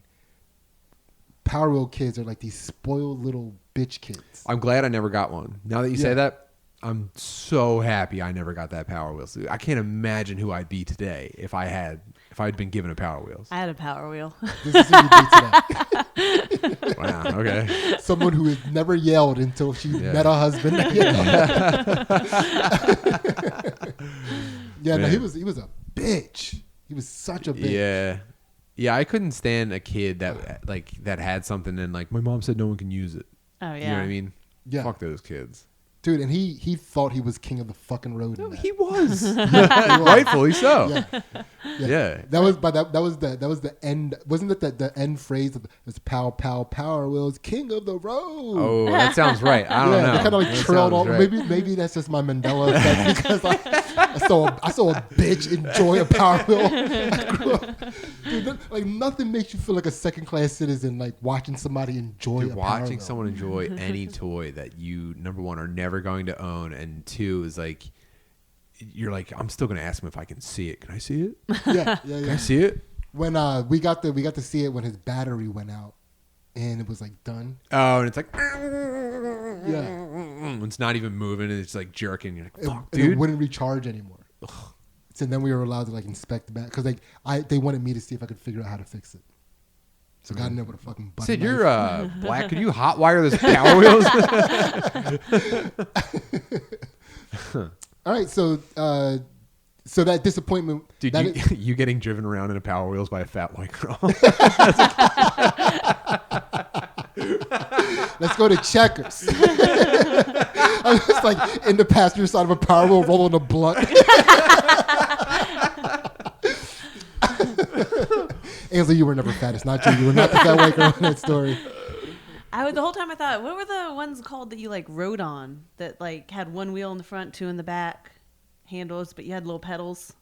[SPEAKER 2] Power Wheel kids are like these spoiled little bitch kids.
[SPEAKER 3] I'm glad I never got one. Now that you
[SPEAKER 2] Yeah.
[SPEAKER 3] say that, I'm so happy I never got that Power Wheels. I can't imagine who I'd be today if I'd been given a Power Wheels.
[SPEAKER 4] I had a Power Wheel.
[SPEAKER 2] This is who you be today.
[SPEAKER 3] Wow. Okay.
[SPEAKER 2] Someone who has never yelled until she met her husband. Yeah, no,
[SPEAKER 3] Man.
[SPEAKER 2] he was a bitch. He was such a bitch.
[SPEAKER 3] Yeah. Yeah, I couldn't stand a kid that had something and like my mom said no one can use it.
[SPEAKER 4] Oh yeah.
[SPEAKER 3] You know what I mean?
[SPEAKER 2] Yeah.
[SPEAKER 3] Fuck those kids.
[SPEAKER 2] Dude, and he thought he was king of the fucking road. in that.
[SPEAKER 3] He was. Rightfully so. Yeah.
[SPEAKER 2] That was the end. Wasn't it the end phrase of this Pow Power Wheels, king of the road?
[SPEAKER 3] Oh, that sounds right. I don't know.
[SPEAKER 2] They kind of like
[SPEAKER 3] That
[SPEAKER 2] trailed
[SPEAKER 3] sounds
[SPEAKER 2] off.
[SPEAKER 3] right.
[SPEAKER 2] Maybe that's just my Mandela effect because I saw a bitch enjoy a Power Wheel. I grew up, dude, like nothing makes you feel like a second class citizen like watching somebody enjoy
[SPEAKER 3] Dude,
[SPEAKER 2] a Power
[SPEAKER 3] watching
[SPEAKER 2] Wheel.
[SPEAKER 3] someone enjoy any toy that you, number one, are never going to own, and two is like you're like, I'm still gonna ask him if I can see it. Can I see it?
[SPEAKER 2] Yeah.
[SPEAKER 3] Can I see it?
[SPEAKER 2] When we got to see it when his battery went out, and it was like done.
[SPEAKER 3] Oh, and it's like
[SPEAKER 2] Yeah.
[SPEAKER 3] it's not even moving, and it's like jerking. You're like, fuck,
[SPEAKER 2] It
[SPEAKER 3] dude.
[SPEAKER 2] wouldn't recharge anymore. So then we were allowed to like inspect the back because they wanted me to see if I could figure out how to fix it. So got in there with a fucking button
[SPEAKER 3] Sid,
[SPEAKER 2] knife.
[SPEAKER 3] you're black. Could you hotwire this Power Wheels?
[SPEAKER 2] All right, so that disappointment,
[SPEAKER 3] Dude,
[SPEAKER 2] that
[SPEAKER 3] you getting driven around in a Power Wheels by a fat white girl.
[SPEAKER 2] let's go to Checkers. I was like in the passenger side of a Power Wheel rolling a blunt. Ainsley, you were never fat. It's not you. You were not the fat white girl in that story.
[SPEAKER 4] The whole time I thought, what were the ones called that you like rode on that like had one wheel in the front, two in the back, handles, but you had little pedals?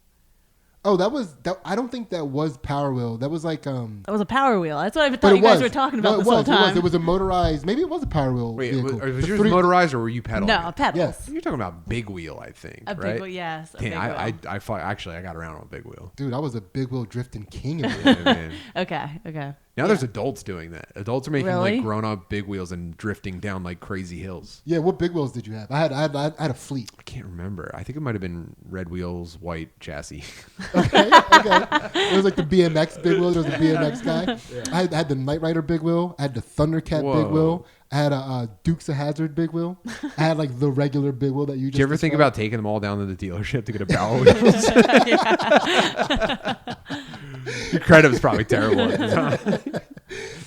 [SPEAKER 2] Oh, that. I don't think that was Power Wheel. That was like
[SPEAKER 4] That was a Power Wheel. That's what I
[SPEAKER 2] But
[SPEAKER 4] thought
[SPEAKER 2] it
[SPEAKER 4] you guys
[SPEAKER 2] was.
[SPEAKER 4] were talking
[SPEAKER 2] No,
[SPEAKER 4] about
[SPEAKER 2] it
[SPEAKER 4] this whole
[SPEAKER 2] was.
[SPEAKER 4] time.
[SPEAKER 2] It was a motorized. Maybe it was a Power Wheel
[SPEAKER 3] Wait,
[SPEAKER 2] vehicle.
[SPEAKER 3] was
[SPEAKER 2] The
[SPEAKER 3] yours
[SPEAKER 2] three-
[SPEAKER 3] motorized or were you pedaling?
[SPEAKER 4] No,
[SPEAKER 3] it?
[SPEAKER 4] pedals.
[SPEAKER 2] Yes.
[SPEAKER 3] You're talking about big wheel, I think.
[SPEAKER 4] A
[SPEAKER 3] right?
[SPEAKER 4] big wheel, yes. A big
[SPEAKER 3] Dang,
[SPEAKER 4] wheel.
[SPEAKER 3] I fought, actually I got around on a big wheel.
[SPEAKER 2] Dude, I was a big wheel drifting king of it.
[SPEAKER 3] Yeah, man.
[SPEAKER 4] Okay.
[SPEAKER 3] Now there's adults doing that. Adults are making
[SPEAKER 4] Really?
[SPEAKER 3] like grown up big wheels and drifting down like crazy hills.
[SPEAKER 2] Yeah, what big wheels did you have? I had a fleet.
[SPEAKER 3] I can't remember. I think it might have been red wheels, white chassis.
[SPEAKER 2] Okay. It was like the BMX big wheel. There was a BMX guy. I had the Knight Rider big wheel. I had the Thundercat
[SPEAKER 3] Whoa.
[SPEAKER 2] big wheel. I had a Dukes of Hazzard big wheel. I had like the regular big wheel that you just.
[SPEAKER 3] Did you ever think
[SPEAKER 2] described.
[SPEAKER 3] about taking them all down to the dealership to get a Power Wheels? Your credit was probably terrible at the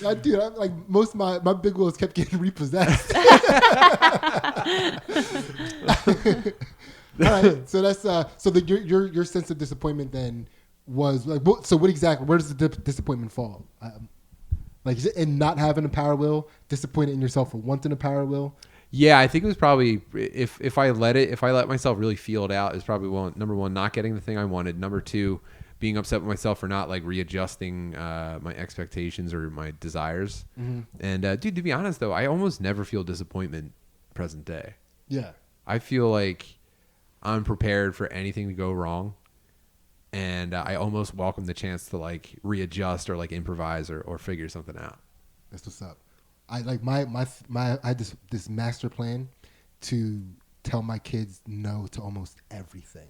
[SPEAKER 3] time.
[SPEAKER 2] Dude, like most of my big wheels kept getting repossessed. All right, so that's your sense of disappointment then was like so what exactly? Where does the disappointment fall? Like is it in not having a Power Wheel, disappointed in yourself for wanting a Power Wheel?
[SPEAKER 3] Yeah, I think it was probably if I let myself really feel it out, it's probably number one, not getting the thing I wanted. Number two, being upset with myself for not like readjusting my expectations or my desires.
[SPEAKER 2] Mm-hmm.
[SPEAKER 3] And dude, to be honest though, I almost never feel disappointment present day.
[SPEAKER 2] Yeah.
[SPEAKER 3] I feel like I'm prepared for anything to go wrong. And I almost welcome the chance to like readjust or like improvise or figure something out.
[SPEAKER 2] That's what's up. I like I had this master plan to tell my kids no to almost everything.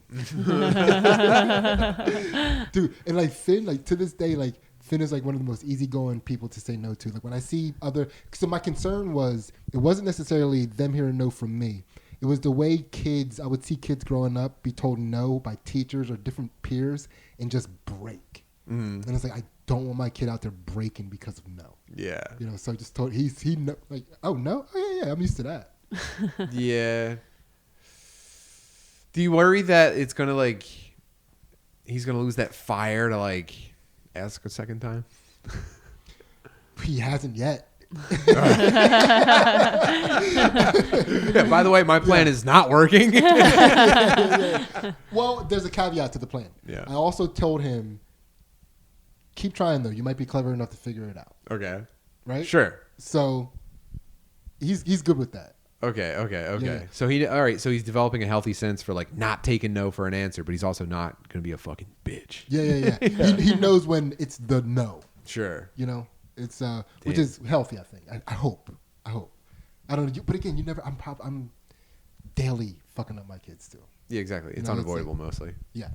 [SPEAKER 2] Dude, and like Finn, like to this day, like Finn is like one of the most easygoing people to say no to. Like when I see so my concern was it wasn't necessarily them hearing no from me. It was the way I would see kids growing up be told no by teachers or different peers and just break. And it's like, I don't want my kid out there breaking because of no.
[SPEAKER 3] Yeah.
[SPEAKER 2] You know, so I just told he like, oh no, oh yeah, I'm used to that.
[SPEAKER 3] Yeah. Do you worry that it's gonna like he's gonna lose that fire to like ask a second time?
[SPEAKER 2] He hasn't yet.
[SPEAKER 3] Yeah, by the way, my plan is not working.
[SPEAKER 2] Well, there's a caveat to the plan.
[SPEAKER 3] Yeah.
[SPEAKER 2] I also told him, keep trying though. You might be clever enough to figure it out.
[SPEAKER 3] Okay.
[SPEAKER 2] Right?
[SPEAKER 3] Sure.
[SPEAKER 2] So he's good with that.
[SPEAKER 3] Okay.
[SPEAKER 2] Yeah.
[SPEAKER 3] So he's developing a healthy sense for like not taking no for an answer, but he's also not gonna be a fucking bitch.
[SPEAKER 2] Yeah. He knows when it's the no.
[SPEAKER 3] Sure.
[SPEAKER 2] You know, it's which is healthy. I think. I hope. I don't know. But again, you never. I'm daily fucking up my kids too.
[SPEAKER 3] Yeah, exactly. It's
[SPEAKER 2] No, that's
[SPEAKER 3] unavoidable mostly.
[SPEAKER 2] Yeah.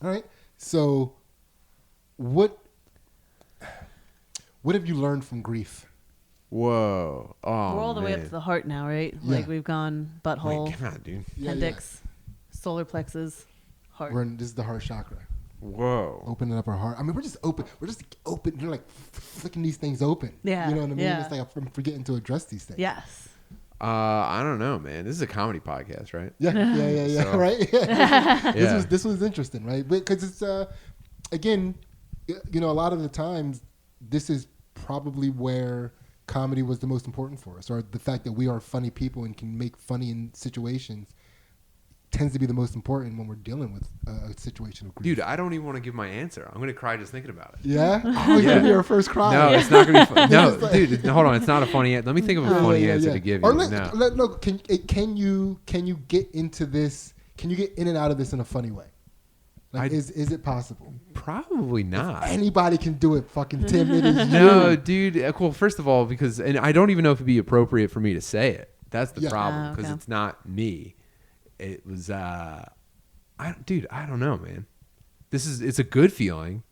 [SPEAKER 2] All right. So, what have you learned from grief?
[SPEAKER 3] Whoa. Oh,
[SPEAKER 4] We're all the way up
[SPEAKER 3] man.
[SPEAKER 4] to the heart now, right?
[SPEAKER 2] Yeah.
[SPEAKER 4] Like we've gone butthole,
[SPEAKER 3] Wait, come on, dude.
[SPEAKER 4] appendix, solar plexus, heart.
[SPEAKER 2] This is the heart chakra.
[SPEAKER 3] Whoa.
[SPEAKER 2] Opening up our heart. I mean, we're just open. We're just open. You're like flicking these things open.
[SPEAKER 4] Yeah,
[SPEAKER 2] You know what I mean?
[SPEAKER 4] yeah.
[SPEAKER 2] It's like I'm forgetting to address these things.
[SPEAKER 4] Yes.
[SPEAKER 3] I don't know, man. This is a comedy podcast, right?
[SPEAKER 2] Yeah.
[SPEAKER 3] So-
[SPEAKER 2] Right.
[SPEAKER 3] Yeah.
[SPEAKER 2] This was interesting, right? Because it's again, you know, a lot of the times this is probably where comedy was the most important for us, or the fact that we are funny people and can make funny in situations tends to be the most important when we're dealing with a situation of grief.
[SPEAKER 3] Dude, I don't even want to give my answer. I'm gonna cry just thinking about it.
[SPEAKER 2] Yeah. Oh, you're
[SPEAKER 3] Yeah.
[SPEAKER 2] gonna be our first cry.
[SPEAKER 3] No, it's not gonna be fun. No,
[SPEAKER 2] It's like-
[SPEAKER 3] dude, hold on. It's not a funny answer. Let me think of a funny answer to give you.
[SPEAKER 2] Or
[SPEAKER 3] No.
[SPEAKER 2] can you get into this? Can you get in and out of this in a funny way? Like, is it possible?
[SPEAKER 3] Probably not.
[SPEAKER 2] Anybody can do it. Fucking Tim, it is
[SPEAKER 3] No,
[SPEAKER 2] you.
[SPEAKER 3] dude. Well, first of all, and I don't even know if it'd be appropriate for me to say it. That's the
[SPEAKER 2] Yeah.
[SPEAKER 3] problem because
[SPEAKER 4] Okay.
[SPEAKER 3] it's not me. It was, dude. I don't know, man. It's a good feeling,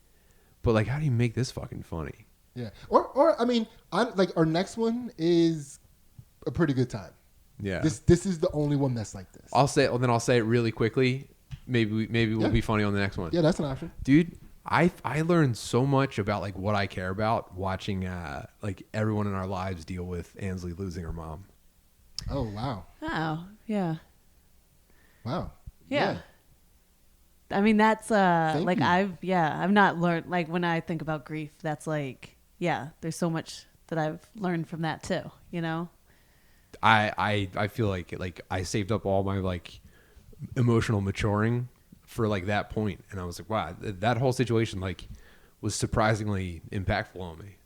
[SPEAKER 3] but like, how do you make this fucking funny?
[SPEAKER 2] Yeah. Or I mean, our next one is a pretty good time.
[SPEAKER 3] Yeah.
[SPEAKER 2] This is the only one that's like this.
[SPEAKER 3] I'll say it really quickly. Maybe we'll
[SPEAKER 2] Yeah.
[SPEAKER 3] be funny on the next one.
[SPEAKER 2] Yeah, that's an option.
[SPEAKER 3] Dude, I learned so much about like what I care about watching like everyone in our lives deal with Ansley losing her mom.
[SPEAKER 2] Oh wow,
[SPEAKER 4] Oh, yeah.
[SPEAKER 2] wow.
[SPEAKER 4] Yeah. I mean, that's
[SPEAKER 2] Thank you.
[SPEAKER 4] I've not learned, like when I think about grief, that's like, yeah, there's so much that I've learned from that too, you know?
[SPEAKER 3] I feel like I saved up all my like emotional maturing for like that point, and I was like, wow, that whole situation like was surprisingly impactful on me.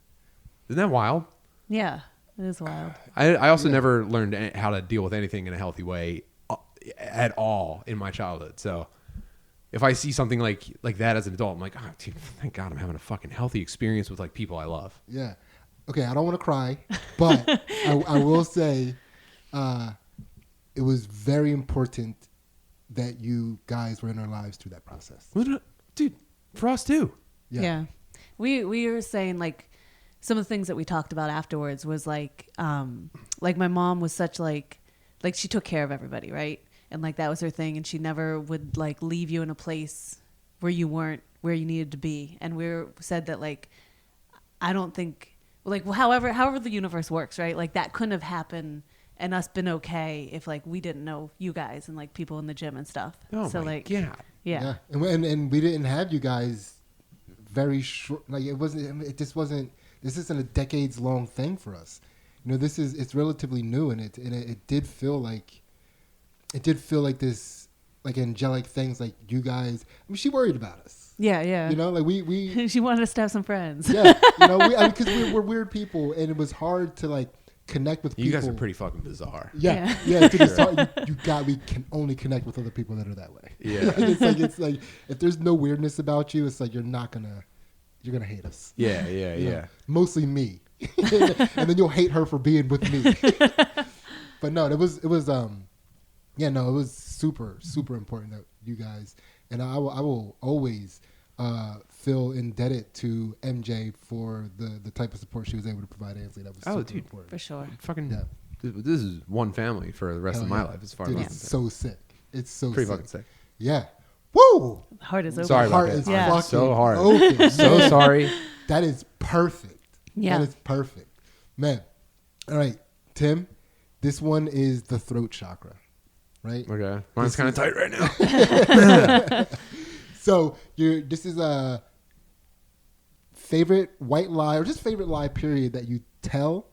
[SPEAKER 3] Isn't that wild?
[SPEAKER 4] Yeah, it is wild.
[SPEAKER 3] I also never learned how to deal with anything in a healthy way at all in my childhood. So if I see something like that as an adult, I'm like, oh, dude, thank God I'm having a fucking healthy experience with like people I love.
[SPEAKER 2] Yeah. Okay, I don't want to cry, but I will say it was very important that you guys were in our lives through that process.
[SPEAKER 3] Dude, for us too.
[SPEAKER 4] Yeah. We were saying like some of the things that we talked about afterwards was like my mom was such like she took care of everybody, right? And like that was her thing, and she never would like leave you in a place where you weren't where you needed to be. And we said that like I don't think like however the universe works, right? Like that couldn't have happened and us been okay if like we didn't know you guys and like people in the gym and stuff.
[SPEAKER 3] Oh
[SPEAKER 4] so
[SPEAKER 3] my
[SPEAKER 4] like
[SPEAKER 3] God.
[SPEAKER 4] yeah.
[SPEAKER 2] And we didn't have you guys very short. Like this isn't a decades long thing for us. You know, it's relatively new, and it did feel like this like angelic things. Like you guys, I mean, she worried about us.
[SPEAKER 4] Yeah.
[SPEAKER 2] You know, like we
[SPEAKER 4] She wanted us to have some friends.
[SPEAKER 2] yeah. You know, because we're weird people, and it was hard to like connect with people.
[SPEAKER 3] You guys are pretty fucking bizarre.
[SPEAKER 2] Yeah. We can only connect with other people that are that way.
[SPEAKER 3] Yeah.
[SPEAKER 2] it's like if there's no weirdness about you, it's like you're gonna hate us.
[SPEAKER 3] Yeah.
[SPEAKER 2] You know, mostly me. And then you'll hate her for being with me. But no, it was super, super important that you guys, and I will always feel indebted to MJ for the type of support she was able to provide Ainsley. That was super important.
[SPEAKER 4] For sure.
[SPEAKER 3] Fucking,
[SPEAKER 2] Yeah.
[SPEAKER 3] this is one family for the rest
[SPEAKER 2] Hell
[SPEAKER 3] of my
[SPEAKER 2] yeah.
[SPEAKER 3] life as far
[SPEAKER 2] Dude,
[SPEAKER 3] as I'm
[SPEAKER 2] it's
[SPEAKER 3] concerned.
[SPEAKER 2] so sick. It's so
[SPEAKER 3] Pretty
[SPEAKER 2] sick.
[SPEAKER 3] fucking sick.
[SPEAKER 2] Yeah. Woo!
[SPEAKER 4] Heart is open.
[SPEAKER 3] Sorry about
[SPEAKER 2] Heart
[SPEAKER 3] that.
[SPEAKER 2] is
[SPEAKER 4] Yeah.
[SPEAKER 2] fucking
[SPEAKER 3] So hard.
[SPEAKER 2] open.
[SPEAKER 3] So sorry.
[SPEAKER 2] That is perfect.
[SPEAKER 4] Yeah.
[SPEAKER 2] That is perfect. Man. All right, Tim, this one is the throat chakra, right?
[SPEAKER 3] Okay. Mine's kind of tight right now.
[SPEAKER 2] So this is a favorite white lie or just favorite lie period that you tell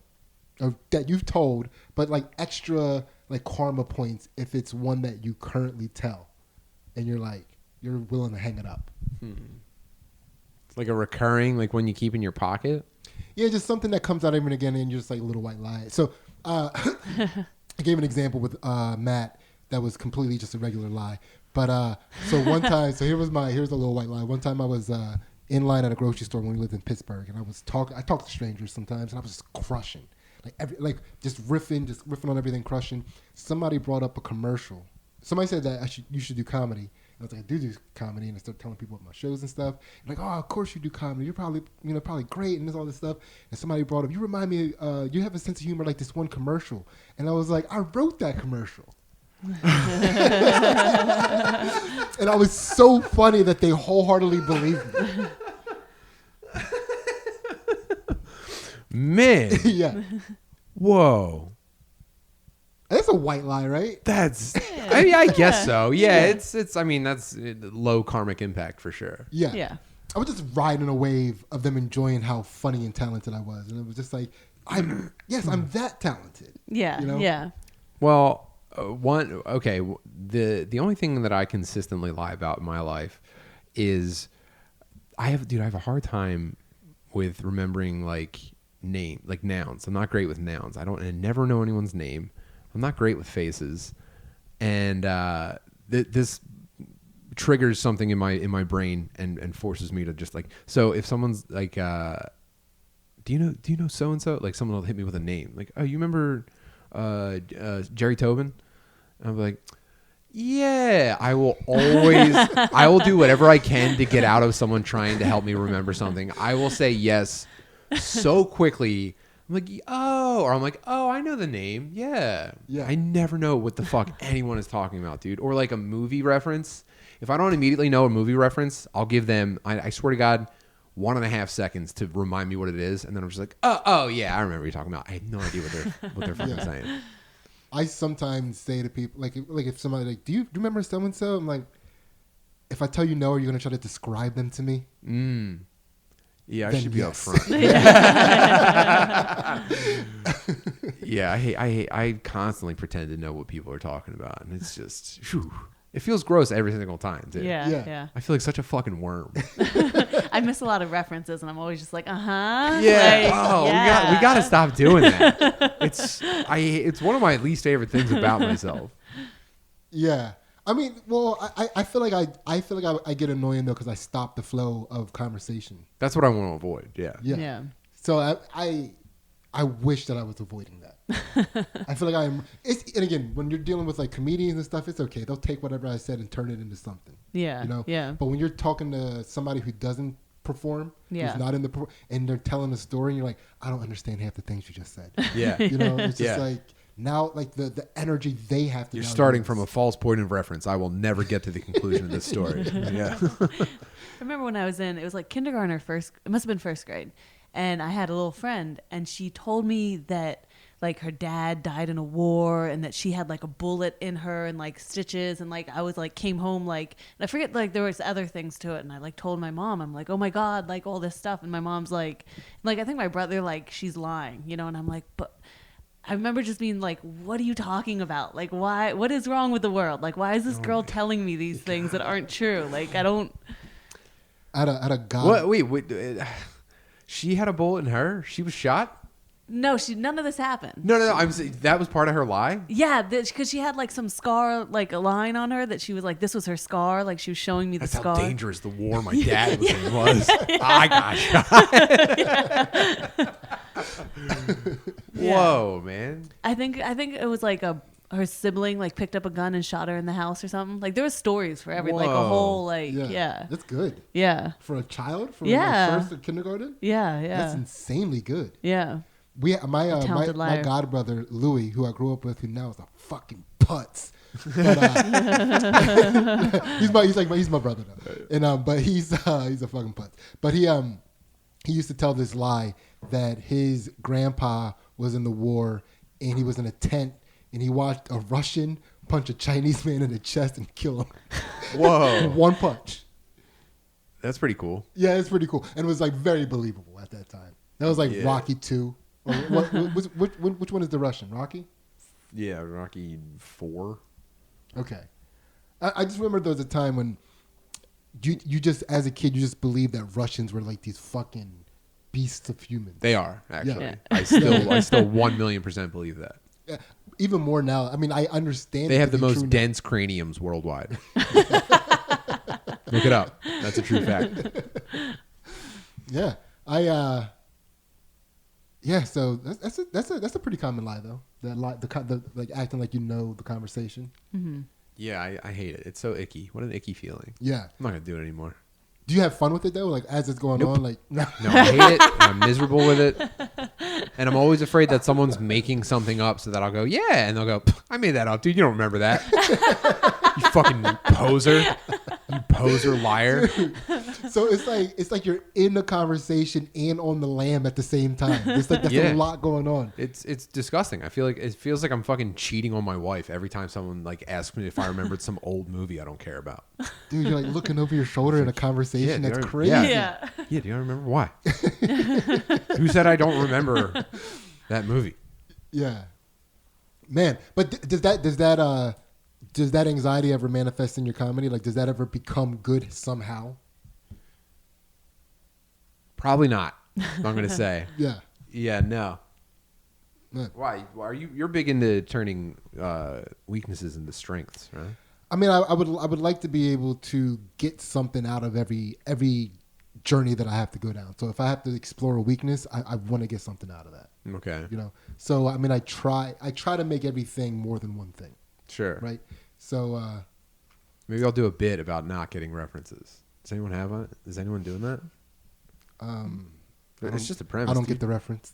[SPEAKER 2] or that you've told, but like extra like karma points if it's one that you currently tell and you're willing to hang it up.
[SPEAKER 3] It's like a recurring, like one you keep in your pocket.
[SPEAKER 2] Yeah, just something that comes out every and again and you're just like a little white lie. So I gave an example with Matt that was completely just a regular lie. But so one time, here's a little white lie. One time I was in line at a grocery store when we lived in Pittsburgh, and I talked to strangers sometimes, and I was just crushing, just riffing on everything, crushing. Somebody brought up a commercial. Somebody said that you should do comedy. And I was like, I do comedy, and I started telling people about my shows and stuff. And like, oh, of course you do comedy. You're probably great, and there's all this stuff. And somebody brought up, you remind me, you have a sense of humor like this one commercial. And I was like, I wrote that commercial. And I was so funny that they wholeheartedly believed me.
[SPEAKER 3] Man.
[SPEAKER 2] Yeah.
[SPEAKER 3] Whoa.
[SPEAKER 2] That's a white lie, right?
[SPEAKER 3] That's, I guess so. Yeah, it's, I mean, that's low karmic impact for sure.
[SPEAKER 2] Yeah.
[SPEAKER 4] Yeah.
[SPEAKER 2] I was just riding a wave of them enjoying how funny and talented I was. And it was just like, I'm that talented.
[SPEAKER 4] Yeah.
[SPEAKER 2] You know?
[SPEAKER 4] Yeah.
[SPEAKER 3] Well, the only thing that I consistently lie about in my life is I have a hard time with remembering like nouns. I'm not great with nouns. I never know anyone's name. I'm not great with faces. And this triggers something in my brain and forces me to just like, so if someone's like do you know so and so, like someone will hit me with a name like, oh, you remember Jerry Tobin? And I'm like, yeah. I will do whatever I can to get out of someone trying to help me remember something. I will say yes so quickly. I'm like, oh, or I'm like, oh, I know the name. Yeah. I never know what the fuck anyone is talking about, dude. Or like a movie reference. If I don't immediately know a movie reference, I'll give them, I swear to God, 1.5 seconds to remind me what it is, and then I'm just like, oh yeah, I remember what you're talking about. I have no idea what they're fucking saying.
[SPEAKER 2] I sometimes say to people, like if somebody like, do you remember so and so? I'm like, if I tell you no, are you gonna try to describe them to me?
[SPEAKER 3] Yeah, I
[SPEAKER 2] Then
[SPEAKER 3] should be
[SPEAKER 2] yes.
[SPEAKER 3] up front. Yeah, I constantly pretend to know what people are talking about, and it's just, whew. It feels gross every single time, too.
[SPEAKER 4] Yeah.
[SPEAKER 3] I feel like such a fucking worm.
[SPEAKER 4] I miss a lot of references, and I'm always just like,
[SPEAKER 3] Yeah.
[SPEAKER 4] yeah.
[SPEAKER 3] We got to stop doing that. It's one of my least favorite things about myself.
[SPEAKER 2] Yeah. I mean, well, I feel like I get annoying though because I stop the flow of conversation.
[SPEAKER 3] That's what I want to avoid. Yeah.
[SPEAKER 4] Yeah.
[SPEAKER 2] So I wish that I was avoiding that. I feel like and again, when you're dealing with like comedians and stuff, it's okay. They'll take whatever I said and turn it into something.
[SPEAKER 4] Yeah.
[SPEAKER 2] You know.
[SPEAKER 4] Yeah.
[SPEAKER 2] But when you're talking to somebody who doesn't perform,
[SPEAKER 4] Yeah.
[SPEAKER 2] who's not in and they're telling a story, and you're like, I don't understand half the things you just said.
[SPEAKER 3] Yeah.
[SPEAKER 2] You know, it's just
[SPEAKER 3] Yeah.
[SPEAKER 2] like. Now, like the energy they have to.
[SPEAKER 3] You're
[SPEAKER 2] now
[SPEAKER 3] starting
[SPEAKER 2] use.
[SPEAKER 3] from a false point of reference. I will never get to the conclusion of this story. Yeah.
[SPEAKER 4] I remember when I was it was like kindergarten or it must have been first grade. And I had a little friend, and she told me that like her dad died in a war, and that she had like a bullet in her and like stitches. And like I was like came home like, and I forget like there was other things to it. And I like told my mom, I'm like, oh my God, like all this stuff. And my mom's like I think my brother, like she's lying, you know? And I'm like, but I remember just being like, what are you talking about? Like, why? What is wrong with the world? Like, why is this girl telling me these things that aren't true? Like, I don't.
[SPEAKER 2] At a god.
[SPEAKER 3] What? Wait. She had a bullet in her? She was shot?
[SPEAKER 4] No, none of this happened.
[SPEAKER 3] No. I'm saying that was part of her lie?
[SPEAKER 4] Yeah, because she had like some scar, like a line on her that she was like, this was her scar. Like she was showing me the
[SPEAKER 3] That's
[SPEAKER 4] scar.
[SPEAKER 3] how dangerous the war my dad was in was. I got shot. Whoa, man.
[SPEAKER 4] I think it was like her sibling like picked up a gun and shot her in the house or something. Like there was stories for every like a
[SPEAKER 3] Whoa.
[SPEAKER 4] whole like yeah.
[SPEAKER 2] That's good
[SPEAKER 4] Yeah.
[SPEAKER 2] for a child from
[SPEAKER 4] Yeah.
[SPEAKER 2] like, first or kindergarten.
[SPEAKER 4] Yeah.
[SPEAKER 2] That's insanely good.
[SPEAKER 4] Yeah.
[SPEAKER 2] My
[SPEAKER 4] talented liar.
[SPEAKER 2] godbrother Louis, who I grew up with, who now is a fucking putz. But, he's my brother though, and but he's a fucking putz. But he used to tell this lie that his grandpa was in the war and he was in a tent and he watched a Russian punch a Chinese man in the chest and kill him.
[SPEAKER 3] Whoa.
[SPEAKER 2] One punch.
[SPEAKER 3] That's pretty cool.
[SPEAKER 2] Yeah, it's pretty cool, and it was like very believable at that time. That was like
[SPEAKER 3] Yeah.
[SPEAKER 2] Rocky 2. Or which one is the Russian? Rocky?
[SPEAKER 3] Yeah, Rocky 4.
[SPEAKER 2] Okay. I just remember there was a time when you just, as a kid, you just believed that Russians were like these fucking beasts of humans.
[SPEAKER 3] They are, actually.
[SPEAKER 4] Yeah.
[SPEAKER 3] I still 1,000,000% believe that.
[SPEAKER 2] Yeah, even more now. I mean, I understand.
[SPEAKER 3] They
[SPEAKER 2] it
[SPEAKER 3] have
[SPEAKER 2] to
[SPEAKER 3] the
[SPEAKER 2] be
[SPEAKER 3] most
[SPEAKER 2] true now.
[SPEAKER 3] dense craniums worldwide. Look it up. That's a true fact.
[SPEAKER 2] Yeah, yeah. So that's a pretty common lie though. That lie, the like acting like you know the conversation.
[SPEAKER 4] Mm-hmm.
[SPEAKER 3] Yeah, I hate it. It's so icky. What an icky feeling.
[SPEAKER 2] Yeah.
[SPEAKER 3] I'm not gonna do it anymore.
[SPEAKER 2] Do you have fun with it though? Like as it's going
[SPEAKER 3] Nope.
[SPEAKER 2] on, like no.
[SPEAKER 3] No, I hate it. I'm miserable with it. And I'm always afraid that someone's making something up so that I'll go, yeah. And they'll go, I made that up, dude. You don't remember that. You fucking poser. You poser liar.
[SPEAKER 2] So it's like you're in the conversation and on the lam at the same time. It's like there's
[SPEAKER 3] Yeah.
[SPEAKER 2] a lot going on.
[SPEAKER 3] It's disgusting. It feels like I'm fucking cheating on my wife every time someone like asks me if I rememred some old movie I don't care about.
[SPEAKER 2] Dude, you're like looking over your shoulder in a conversation.
[SPEAKER 3] Yeah,
[SPEAKER 2] That's
[SPEAKER 3] they're-
[SPEAKER 2] crazy.
[SPEAKER 3] yeah.
[SPEAKER 4] Yeah.
[SPEAKER 3] Yeah, do you remember why? Who said I don't remember that movie?
[SPEAKER 2] Yeah. Man, but does that anxiety ever manifest in your comedy? Like, does that ever become good somehow?
[SPEAKER 3] Probably not. I'm going to say.
[SPEAKER 2] Yeah.
[SPEAKER 3] Yeah, no.
[SPEAKER 2] Man.
[SPEAKER 3] Why are you're big into turning weaknesses into strengths, right?
[SPEAKER 2] I mean, I would like to be able to get something out of every journey that I have to go down. So if I have to explore a weakness, I want to get something out of that.
[SPEAKER 3] Okay.
[SPEAKER 2] You know. So I mean, I try to make everything more than one thing,
[SPEAKER 3] Sure.
[SPEAKER 2] right? So
[SPEAKER 3] Maybe I'll do a bit about not getting references. Does anyone have it? Is anyone doing that? It's just a premise.
[SPEAKER 2] I don't
[SPEAKER 3] dude.
[SPEAKER 2] get the reference.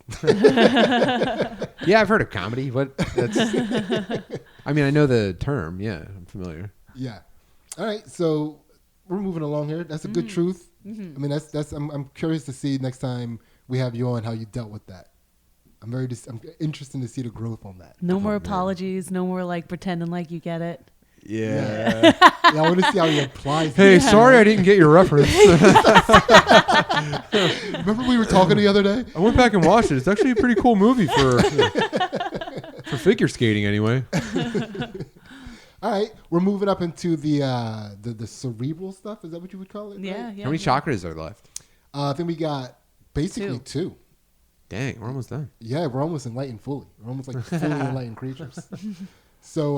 [SPEAKER 3] Yeah, I've heard of comedy. What? That's. I mean, I know the term. Yeah, I'm familiar.
[SPEAKER 2] Yeah. All right. So we're moving along here. That's a good truth.
[SPEAKER 4] Mm-hmm.
[SPEAKER 2] I mean, that's. I'm curious to see next time we have you on how you dealt with that. I'm interested to see the growth on that.
[SPEAKER 4] No more apologies. No more like pretending like you get it.
[SPEAKER 3] Yeah.
[SPEAKER 2] Yeah, I want to see how he applies.
[SPEAKER 3] Hey,
[SPEAKER 2] it.
[SPEAKER 3] sorry I didn't get your reference.
[SPEAKER 2] Remember we were talking the other day?
[SPEAKER 3] I went back and watched it. It's actually a pretty cool movie for figure skating, anyway.
[SPEAKER 2] All All right, we're moving up into the cerebral stuff. Is that what you would call it?
[SPEAKER 4] Yeah,
[SPEAKER 2] right?
[SPEAKER 4] yeah.
[SPEAKER 3] How many chakras are left?
[SPEAKER 2] I think we got basically two.
[SPEAKER 3] Dang, we're almost done.
[SPEAKER 2] Yeah, we're almost enlightened fully. We're almost like fully enlightened creatures. So,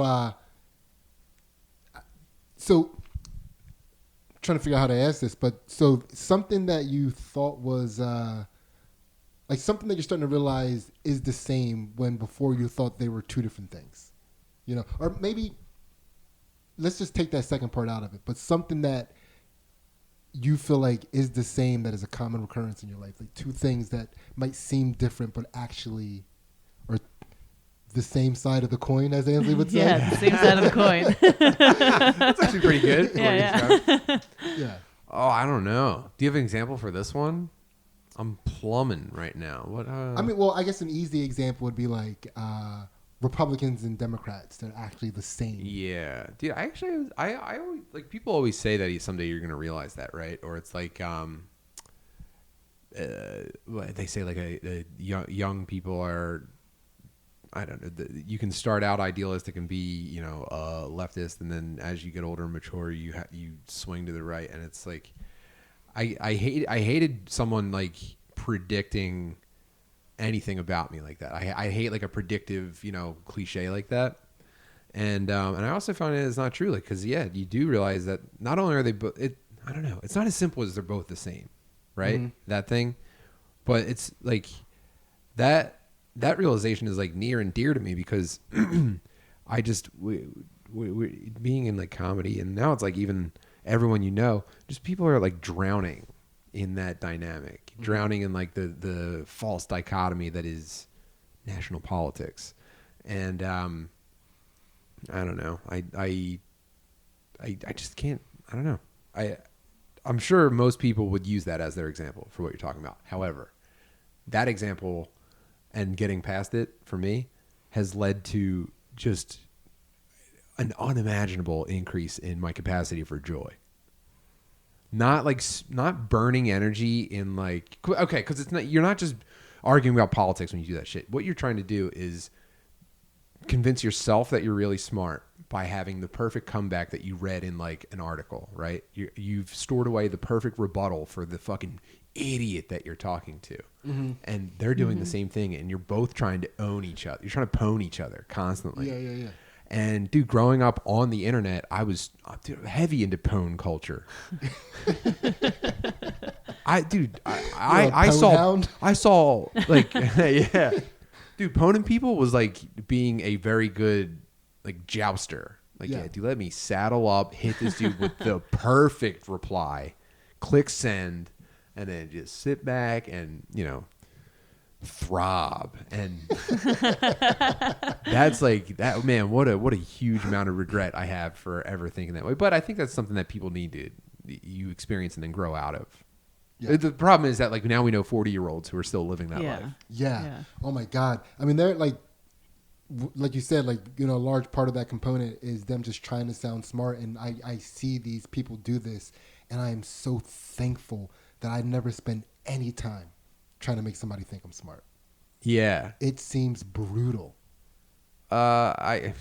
[SPEAKER 2] trying to figure out how to ask this, but so something that you thought was like something that you're starting to realize is the same when before you thought they were two different things, you know, or maybe let's just take that second part out of it, but something that you feel like is the same that is a common recurrence in your life, like two things that might seem different but actually are the same side of the coin, as Ansley would say.
[SPEAKER 4] Yeah, the same side of the coin.
[SPEAKER 3] That's actually pretty good.
[SPEAKER 4] Yeah.
[SPEAKER 2] Yeah.
[SPEAKER 3] Oh, I don't know. Do you have an example for this one? I'm plumbing right now. What?
[SPEAKER 2] I mean, well, I guess an easy example would be like Republicans and Democrats. They're actually the same.
[SPEAKER 3] Yeah, dude. I always like people always say that someday you're gonna realize that, right? Or it's like they say like a young people are. I don't know. You can start out idealistic and be, you know, leftist, and then as you get older and mature, you swing to the right, and it's like, I hated someone like predicting anything about me like that. I hate like a predictive, you know, cliche like that, and I also found it's not true, like, because yeah, you do realize that not only are they both, I don't know, it's not as simple as they're both the same, right? Mm-hmm. That thing, but it's like that realization is like near and dear to me because I just we being in like comedy, and now it's like even everyone you know, just people are like drowning in that dynamic, drowning in like the false dichotomy that is national politics, and I don't know, I just can't, I don't know, I'm sure most people would use that as their example for what you're talking about. However, that example and getting past it for me has led to just an unimaginable increase in my capacity for joy. Not burning energy in like, okay, because it's not, you're not just arguing about politics when you do that shit. What you're trying to do is convince yourself that you're really smart by having the perfect comeback that you read in like an article, right? You've stored away the perfect rebuttal for the fucking idiot that you're talking to, and they're doing the same thing, and you're both trying to own each other. You're trying to pwn each other constantly.
[SPEAKER 2] Yeah.
[SPEAKER 3] And dude, growing up on the internet, I was heavy into pwn culture. I saw like yeah, dude, pwning people was like being a very good like jouster. Like, yeah, dude, let me saddle up, hit this dude with the perfect reply, click send, and then just sit back and, you know, throb. And that's like that, man, what a huge amount of regret I have for ever thinking that way. But I think that's something that people need to you experience and then grow out of. Yeah. The problem is that like now we know 40-year-olds who are still living that life.
[SPEAKER 2] Yeah. Oh my God. I mean, they're like you said, like, you know, a large part of that component is them just trying to sound smart. And I see these people do this, and I am so thankful that I never spend any time trying to make somebody think I'm smart.
[SPEAKER 3] Yeah.
[SPEAKER 2] It seems brutal.
[SPEAKER 3] It's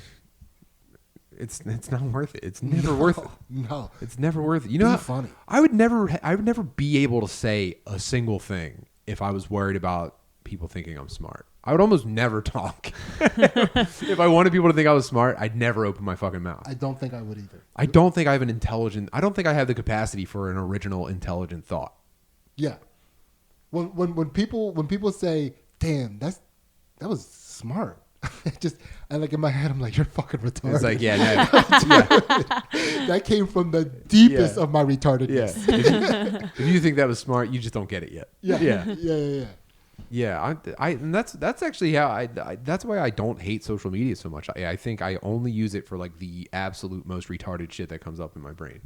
[SPEAKER 3] not worth it. It's never worth it.
[SPEAKER 2] No.
[SPEAKER 3] It's never worth it. You know,
[SPEAKER 2] funny.
[SPEAKER 3] I would never be able to say a single thing if I was worried about people thinking I'm smart. I would almost never talk. If I wanted people to think I was smart, I'd never open my fucking mouth.
[SPEAKER 2] I don't think I would either.
[SPEAKER 3] I don't think I have I don't think I have the capacity for an original, intelligent thought.
[SPEAKER 2] Yeah. When people say, "Damn, that was smart," and like in my head, I'm like, "You're fucking retarded."
[SPEAKER 3] It's like, yeah.
[SPEAKER 2] That came from the deepest of my retardedness.
[SPEAKER 3] Yeah. If you think that was smart, you just don't get it yet.
[SPEAKER 2] Yeah.
[SPEAKER 3] Yeah, and that's actually how that's why I don't hate social media so much. I think I only use it for like the absolute most retarded shit that comes up in my brain,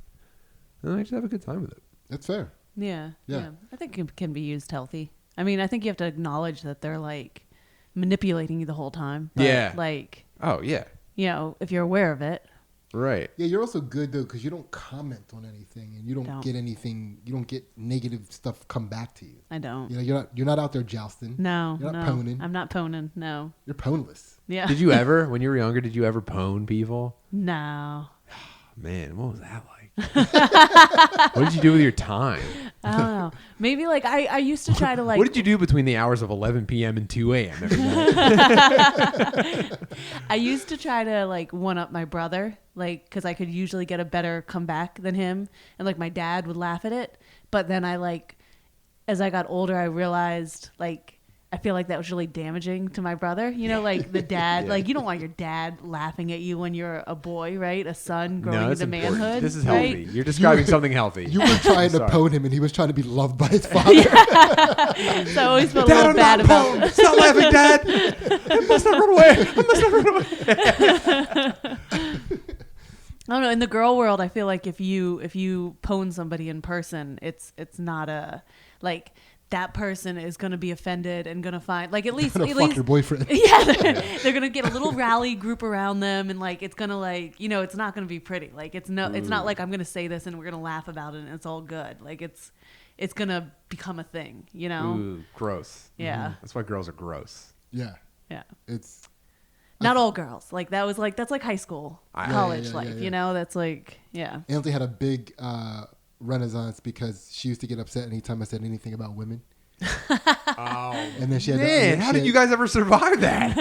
[SPEAKER 3] and I just have a good time with it.
[SPEAKER 2] That's fair.
[SPEAKER 4] Yeah. I think it can be used healthy. I mean, I think you have to acknowledge that they're like manipulating you the whole time. But,
[SPEAKER 3] yeah.
[SPEAKER 4] Like.
[SPEAKER 3] Oh yeah.
[SPEAKER 4] You know, if you're aware of it,
[SPEAKER 3] Right.
[SPEAKER 2] Yeah, you're also good though because you don't comment on anything and you don't get anything. You don't get negative stuff come back to you.
[SPEAKER 4] I don't.
[SPEAKER 2] You know, you're not out there jousting.
[SPEAKER 4] No,
[SPEAKER 2] you're not poning.
[SPEAKER 4] I'm not poning. No.
[SPEAKER 2] You're poneless.
[SPEAKER 4] Yeah.
[SPEAKER 3] Did you ever, when you were younger, did you ever pwn people?
[SPEAKER 4] No.
[SPEAKER 3] Man, what was that like? What did you do with your time?
[SPEAKER 4] I don't know. Maybe like I used to try to like.
[SPEAKER 3] What did you do between the hours of 11 p.m. and 2 a.m. every night?
[SPEAKER 4] I used to try to like one up my brother, like because I could usually get a better comeback than him, and like my dad would laugh at it. But then I like, as I got older, I realized like I feel like that was really damaging to my brother. You know, like the dad, like you don't want your dad laughing at you when you're a boy, right? A son growing into
[SPEAKER 3] important.
[SPEAKER 4] manhood.
[SPEAKER 3] This is
[SPEAKER 4] right?
[SPEAKER 3] healthy. You're describing something healthy.
[SPEAKER 2] You were trying to
[SPEAKER 3] Sorry.
[SPEAKER 2] pwn him, and he was trying to be loved by his father.
[SPEAKER 4] So I always felt a little bad about.
[SPEAKER 3] Stop laughing, Dad. I must not run away. I must not run away.
[SPEAKER 4] I don't know. In the girl world, I feel like if you pwn somebody in person, it's not a like that person is going to be offended and going to find like at least
[SPEAKER 2] Fuck your boyfriend.
[SPEAKER 4] yeah they're going to get a little rally group around them and like it's going to like it's not going to be pretty. Like it's not like I'm going to say this and we're going to laugh about it and it's all good. Like it's going to become a thing. You know.
[SPEAKER 3] Ooh, gross.
[SPEAKER 4] Yeah.
[SPEAKER 3] That's why girls are gross.
[SPEAKER 2] Yeah,
[SPEAKER 4] Yeah.
[SPEAKER 2] it's
[SPEAKER 4] Not all girls. Like that's like high school, college life.
[SPEAKER 2] yeah.
[SPEAKER 4] You know, that's like
[SPEAKER 2] Anthony had a big renaissance because she used to get upset anytime I said anything about women.
[SPEAKER 3] Oh,
[SPEAKER 2] And then she had
[SPEAKER 3] man, how did you guys ever survive that?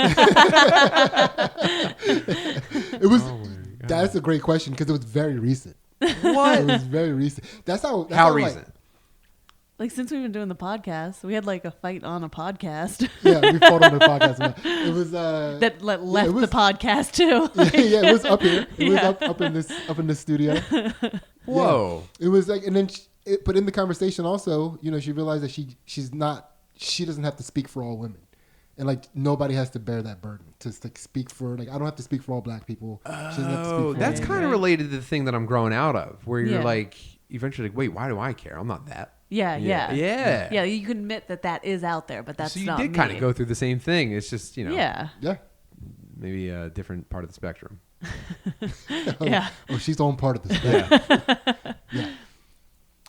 [SPEAKER 2] It was. That's a great question because it was very recent.
[SPEAKER 3] What?
[SPEAKER 2] It was very recent. That's how
[SPEAKER 3] recent?
[SPEAKER 4] Like since we've been doing the podcast, we had like a fight on a podcast
[SPEAKER 2] Yeah, we fought on the podcast. It was
[SPEAKER 4] that left
[SPEAKER 2] it was-
[SPEAKER 4] the podcast too.
[SPEAKER 2] yeah, it was up here. It was up in this studio.
[SPEAKER 3] Whoa.
[SPEAKER 2] Yeah. It was like, and then but in the conversation also, she realized that she doesn't have to speak for all women, and like nobody has to bear that burden to like speak for like I don't have to speak for all black people. She doesn't have to speak for
[SPEAKER 3] That's
[SPEAKER 2] all
[SPEAKER 3] kind of related to the thing that I'm growing out of, where you're
[SPEAKER 4] Yeah.
[SPEAKER 3] like eventually like, wait, why do I care? I'm not that.
[SPEAKER 4] Yeah.
[SPEAKER 3] Yeah.
[SPEAKER 4] You can admit that is out there, but that's
[SPEAKER 3] So you
[SPEAKER 4] not
[SPEAKER 3] did
[SPEAKER 4] me.
[SPEAKER 3] kind of go through the same thing. It's just
[SPEAKER 4] Yeah.
[SPEAKER 2] Yeah.
[SPEAKER 3] maybe a different part of the spectrum.
[SPEAKER 4] Yeah.
[SPEAKER 2] Oh, she's on part of the spectrum. Yeah.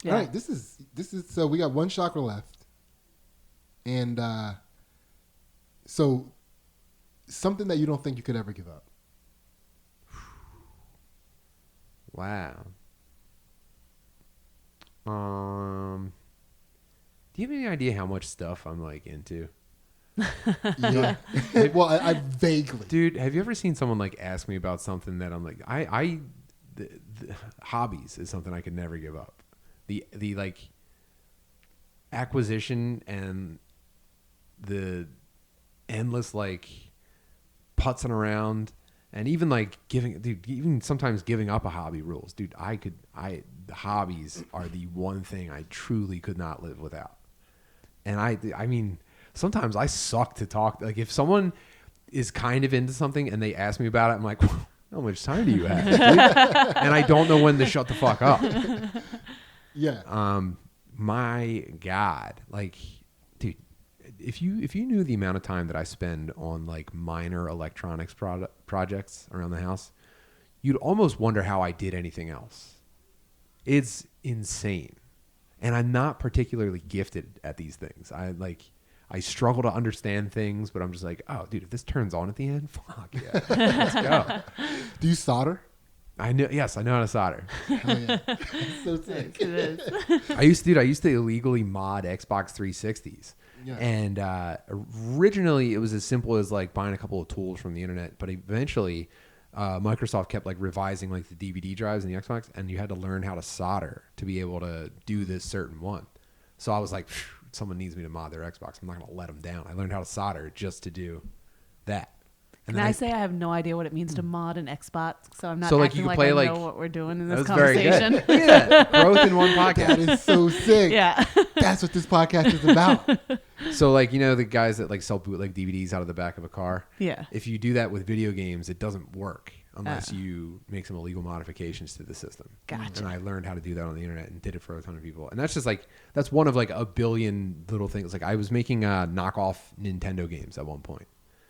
[SPEAKER 4] Yeah.
[SPEAKER 2] All right. This is so we got one chakra left, and so something that you don't think you could ever give up.
[SPEAKER 3] Wow. Do you have any idea how much stuff I'm like into?
[SPEAKER 2] Yeah. Well, I vaguely.
[SPEAKER 3] Dude, have you ever seen someone like ask me about something that I'm like, the hobbies is something I could never give up. The like acquisition and the endless like putzing around and even like even sometimes giving up a hobby rules. Dude, the hobbies are the one thing I truly could not live without. And I mean, sometimes I suck to talk. Like if someone is kind of into something and they ask me about it, I'm like, how much time do you have? Dude? And I don't know when to shut the fuck up.
[SPEAKER 2] Yeah.
[SPEAKER 3] My God, like, dude, if you knew the amount of time that I spend on like minor electronics projects around the house, you'd almost wonder how I did anything else. It's insane. And I'm not particularly gifted at these things. I struggle to understand things, but I'm just like, oh, dude, if this turns on at the end, fuck yeah, let's go.
[SPEAKER 2] Do you solder?
[SPEAKER 3] Yes, I know how to solder.
[SPEAKER 2] Oh, yeah. That's so sick.
[SPEAKER 4] It is.
[SPEAKER 3] I used to illegally mod Xbox 360s.
[SPEAKER 2] Yeah.
[SPEAKER 3] And originally it was as simple as like buying a couple of tools from the internet, but eventually Microsoft kept like revising like the DVD drives in the Xbox, and you had to learn how to solder to be able to do this certain one. So I was like, someone needs me to mod their Xbox. I'm not going to let them down. I learned how to solder just to do that. And
[SPEAKER 4] Can
[SPEAKER 3] then
[SPEAKER 4] I say I have no idea what it means to mod an Xbox, so I'm not
[SPEAKER 3] So, like,
[SPEAKER 4] acting
[SPEAKER 3] you
[SPEAKER 4] like
[SPEAKER 3] can play,
[SPEAKER 4] I
[SPEAKER 3] like-
[SPEAKER 4] know what we're doing in
[SPEAKER 3] that
[SPEAKER 4] this
[SPEAKER 3] was very
[SPEAKER 4] conversation.
[SPEAKER 3] good. Look at that. Growth in one podcast.
[SPEAKER 2] That is so sick.
[SPEAKER 4] Yeah.
[SPEAKER 2] That's what this podcast is about.
[SPEAKER 3] So like, the guys that like sell bootleg DVDs out of the back of a car.
[SPEAKER 4] Yeah.
[SPEAKER 3] If you do that with video games, it doesn't work unless you make some illegal modifications to the system.
[SPEAKER 4] Gotcha.
[SPEAKER 3] And I learned how to do that on the internet and did it for a ton of people. And that's just like, that's one of like a billion little things. Like I was making knockoff Nintendo games at one point.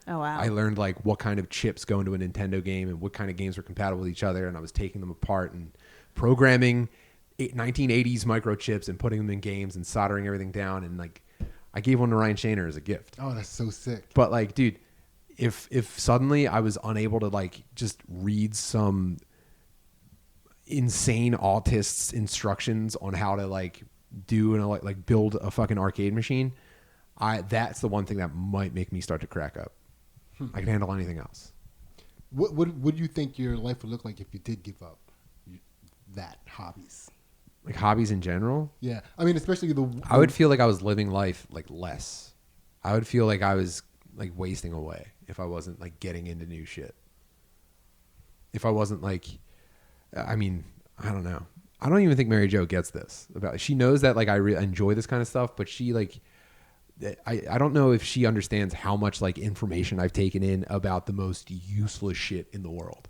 [SPEAKER 4] Oh, wow.
[SPEAKER 3] I learned like what kind of chips go into a Nintendo game and what kind of games were compatible with each other. And I was taking them apart and programming 1980s microchips and putting them in games and soldering everything down. And like, I gave one to Ryan Shaner as a gift.
[SPEAKER 2] Oh, that's so sick.
[SPEAKER 3] But like, dude, if suddenly I was unable to like just read some insane autist's instructions on how to like do and like build a fucking arcade machine, that's the one thing that might make me start to crack up. I can handle anything else.
[SPEAKER 2] What would you think your life would look like if you did give up that hobbies?
[SPEAKER 3] Like hobbies in general?
[SPEAKER 2] Yeah. I mean, especially
[SPEAKER 3] I would feel like I was living life like less. I would feel like I was like wasting away if I wasn't like getting into new shit. If I wasn't like, I mean, I don't know. I don't even think Mary Jo gets this about. She knows that like I enjoy this kind of stuff, but she like, I don't know if she understands how much like information I've taken in about the most useless shit in the world.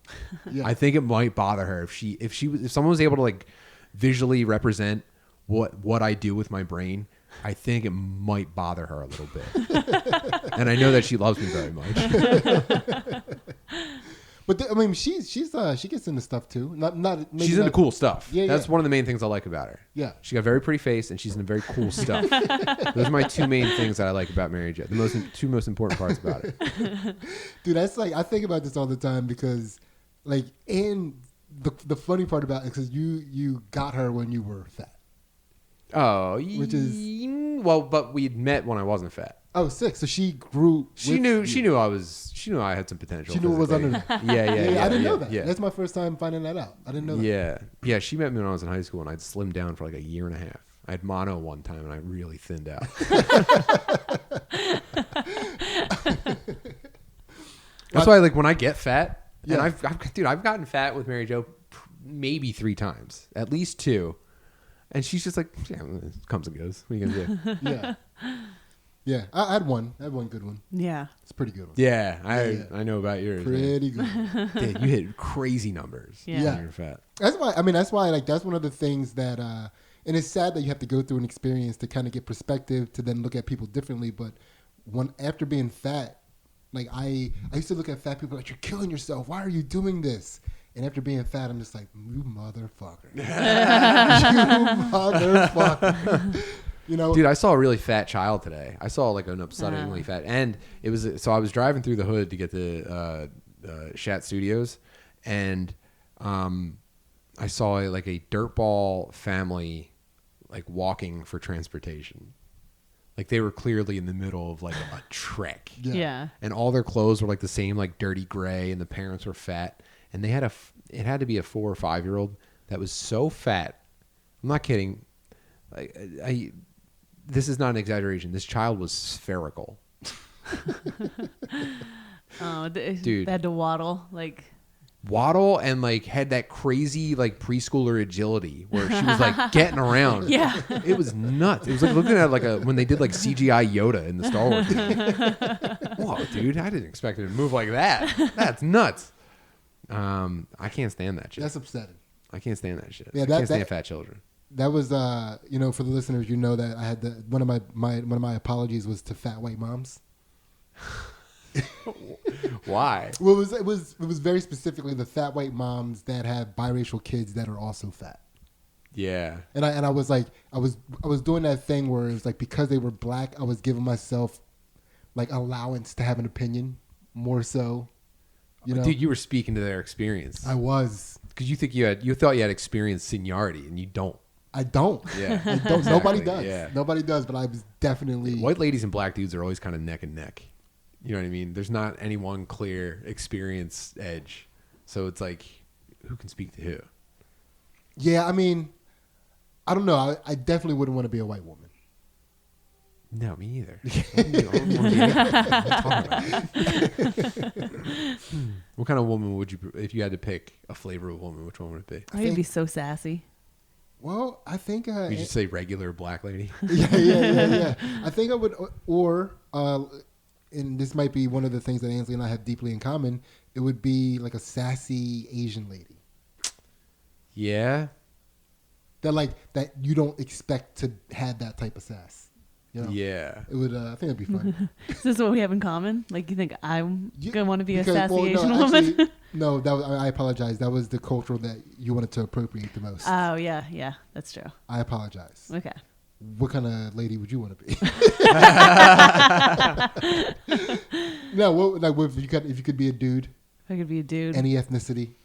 [SPEAKER 2] Yeah.
[SPEAKER 3] I think it might bother her if someone was able to like visually represent what I do with my brain. I think it might bother her a little bit. And I know that she loves me very much.
[SPEAKER 2] But I mean, she gets into stuff too. Maybe
[SPEAKER 3] She's into cool stuff.
[SPEAKER 2] Yeah,
[SPEAKER 3] That's
[SPEAKER 2] yeah.
[SPEAKER 3] one of the main things I like about her.
[SPEAKER 2] Yeah.
[SPEAKER 3] She got a very pretty face and she's into very cool stuff. Those are my two main things that I like about Mary Jo. The two most important parts about it.
[SPEAKER 2] Dude, that's like, I think about this all the time because like, and the funny part about it, because you got her when you were fat.
[SPEAKER 3] Oh,
[SPEAKER 2] Which is,
[SPEAKER 3] well, but we'd met when I wasn't fat.
[SPEAKER 2] oh, sick. So she grew.
[SPEAKER 3] She knew I had some potential.
[SPEAKER 2] She knew what was
[SPEAKER 3] physically.
[SPEAKER 2] under there.
[SPEAKER 3] Yeah.
[SPEAKER 2] I didn't know that.
[SPEAKER 3] Yeah.
[SPEAKER 2] That's my first time finding that out. I didn't know that.
[SPEAKER 3] Yeah. She met me when I was in high school, and I'd slimmed down for like a year and a half. I had mono one time, and I really thinned out. That's why, like, when I get fat, and
[SPEAKER 2] Yeah.
[SPEAKER 3] I've gotten fat with Mary Jo maybe 3 times, at least 2, and she's just like, yeah, it comes and goes. What are you gonna do?
[SPEAKER 2] Yeah. Yeah. I had one. I had one good one.
[SPEAKER 4] Yeah.
[SPEAKER 2] It's a pretty good one.
[SPEAKER 3] Yeah,
[SPEAKER 2] Yeah.
[SPEAKER 3] I know about yours.
[SPEAKER 2] Pretty good.
[SPEAKER 3] Dude, you hit crazy numbers.
[SPEAKER 4] Yeah.
[SPEAKER 2] Yeah.
[SPEAKER 3] When you're fat.
[SPEAKER 2] That's why like that's one of the things that and it's sad that you have to go through an experience to kind of get perspective to then look at people differently. But after being fat, like I used to look at fat people like, you're killing yourself. Why are you doing this? And after being fat, I'm just like, you motherfucker. You motherfucker. You know,
[SPEAKER 3] Dude, I saw a really fat child today. I saw like an upsettingly fat, and it was so I was driving through the hood to get to Shat Studios, and I saw like a dirtball family like walking for transportation. Like they were clearly in the middle of like a trek.
[SPEAKER 4] Yeah.
[SPEAKER 3] And all their clothes were like the same, like dirty gray, and the parents were fat, and they had it had to be a 4 or 5 year old that was so fat. I'm not kidding. This is not an exaggeration. This child was spherical.
[SPEAKER 4] Oh,
[SPEAKER 3] Dude.
[SPEAKER 4] They had to waddle like.
[SPEAKER 3] Waddle and like had that crazy like preschooler agility where she was like getting around.
[SPEAKER 4] Yeah.
[SPEAKER 3] It was nuts. It was like looking at like when they did like CGI Yoda in the Star Wars game. Whoa, dude, I didn't expect it to move like that. That's nuts. I can't stand that shit.
[SPEAKER 2] that's upsetting.
[SPEAKER 3] I can't stand that shit.
[SPEAKER 2] Yeah,
[SPEAKER 3] I can't stand fat children.
[SPEAKER 2] That was, for the listeners, you know that I had one of my apologies was to fat white moms.
[SPEAKER 3] Why?
[SPEAKER 2] Well, it was very specifically the fat white moms that have biracial kids that are also fat.
[SPEAKER 3] Yeah.
[SPEAKER 2] And I was like, I was doing that thing where it was like, because they were black, I was giving myself like allowance to have an opinion more so. You know,
[SPEAKER 3] Dude, you were speaking to their experience.
[SPEAKER 2] I was.
[SPEAKER 3] Because you thought you had experienced seniority, and you don't.
[SPEAKER 2] I don't.
[SPEAKER 3] Yeah.
[SPEAKER 2] I don't. Nobody
[SPEAKER 3] Exactly,
[SPEAKER 2] does.
[SPEAKER 3] yeah.
[SPEAKER 2] Nobody does. But I was definitely.
[SPEAKER 3] White ladies and black dudes are always kind of neck and neck. You know what I mean? There's not any one clear experience edge. So it's like, who can speak to who?
[SPEAKER 2] Yeah, I mean, I don't know. I definitely wouldn't want to be a white woman.
[SPEAKER 3] No, me either. What kind of woman would you, if you had to pick a flavor of woman, which one would it be?
[SPEAKER 4] I'd be so sassy.
[SPEAKER 2] Well, I think.
[SPEAKER 3] You just say regular black lady?
[SPEAKER 2] Yeah. I think I would, and this might be one of the things that Ainsley and I have deeply in common. It would be like a sassy Asian lady.
[SPEAKER 3] Yeah.
[SPEAKER 2] That you don't expect to have that type of sass. You know?
[SPEAKER 3] Yeah.
[SPEAKER 2] It would. I think it'd be fun.
[SPEAKER 4] Is this what we have in common? Like, you think I'm
[SPEAKER 2] Yeah,
[SPEAKER 4] gonna want to be a
[SPEAKER 2] because-
[SPEAKER 4] sassy
[SPEAKER 2] well,
[SPEAKER 4] Asian
[SPEAKER 2] no,
[SPEAKER 4] woman?
[SPEAKER 2] actually, no, that was, I apologize. That was the cultural that you wanted to appropriate the most.
[SPEAKER 4] Oh yeah, that's true.
[SPEAKER 2] I apologize.
[SPEAKER 4] Okay.
[SPEAKER 2] What kind of lady would you want to be? No, if you could be a dude,
[SPEAKER 4] If I could be a dude.
[SPEAKER 2] any ethnicity.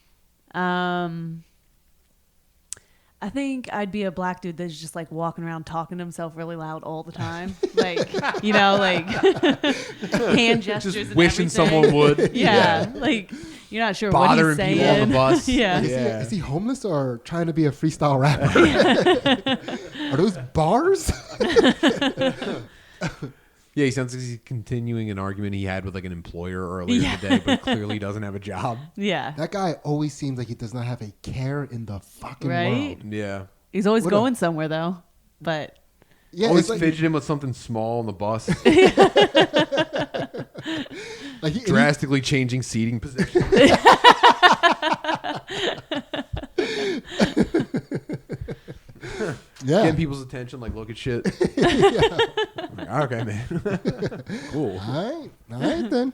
[SPEAKER 4] I think I'd be a black dude that's just like walking around talking to himself really loud all the time. Like, you know, like hand gestures
[SPEAKER 3] Just
[SPEAKER 4] and
[SPEAKER 3] wishing
[SPEAKER 4] everything.
[SPEAKER 3] someone would.
[SPEAKER 4] Yeah. Like, you're not sure what
[SPEAKER 3] Bothering
[SPEAKER 4] he's saying.
[SPEAKER 3] people on the bus.
[SPEAKER 4] Yeah.
[SPEAKER 3] Yeah.
[SPEAKER 2] Is he homeless or trying to be a freestyle rapper? Are those bars?
[SPEAKER 3] Yeah, he sounds like he's continuing an argument he had with like an employer earlier in the day, but clearly doesn't have a job.
[SPEAKER 4] Yeah.
[SPEAKER 2] That guy always seems like he does not have a care in the fucking
[SPEAKER 4] Right?
[SPEAKER 2] world.
[SPEAKER 3] Yeah.
[SPEAKER 4] He's always
[SPEAKER 2] What a-
[SPEAKER 4] going somewhere though. But
[SPEAKER 2] Yeah,
[SPEAKER 3] Always
[SPEAKER 2] it's like,
[SPEAKER 3] fidgeting with something small on the bus,
[SPEAKER 2] like
[SPEAKER 3] drastically changing seating position.
[SPEAKER 2] yeah.
[SPEAKER 3] Getting people's attention, like look at shit. Like, okay, man. Cool.
[SPEAKER 2] All right then.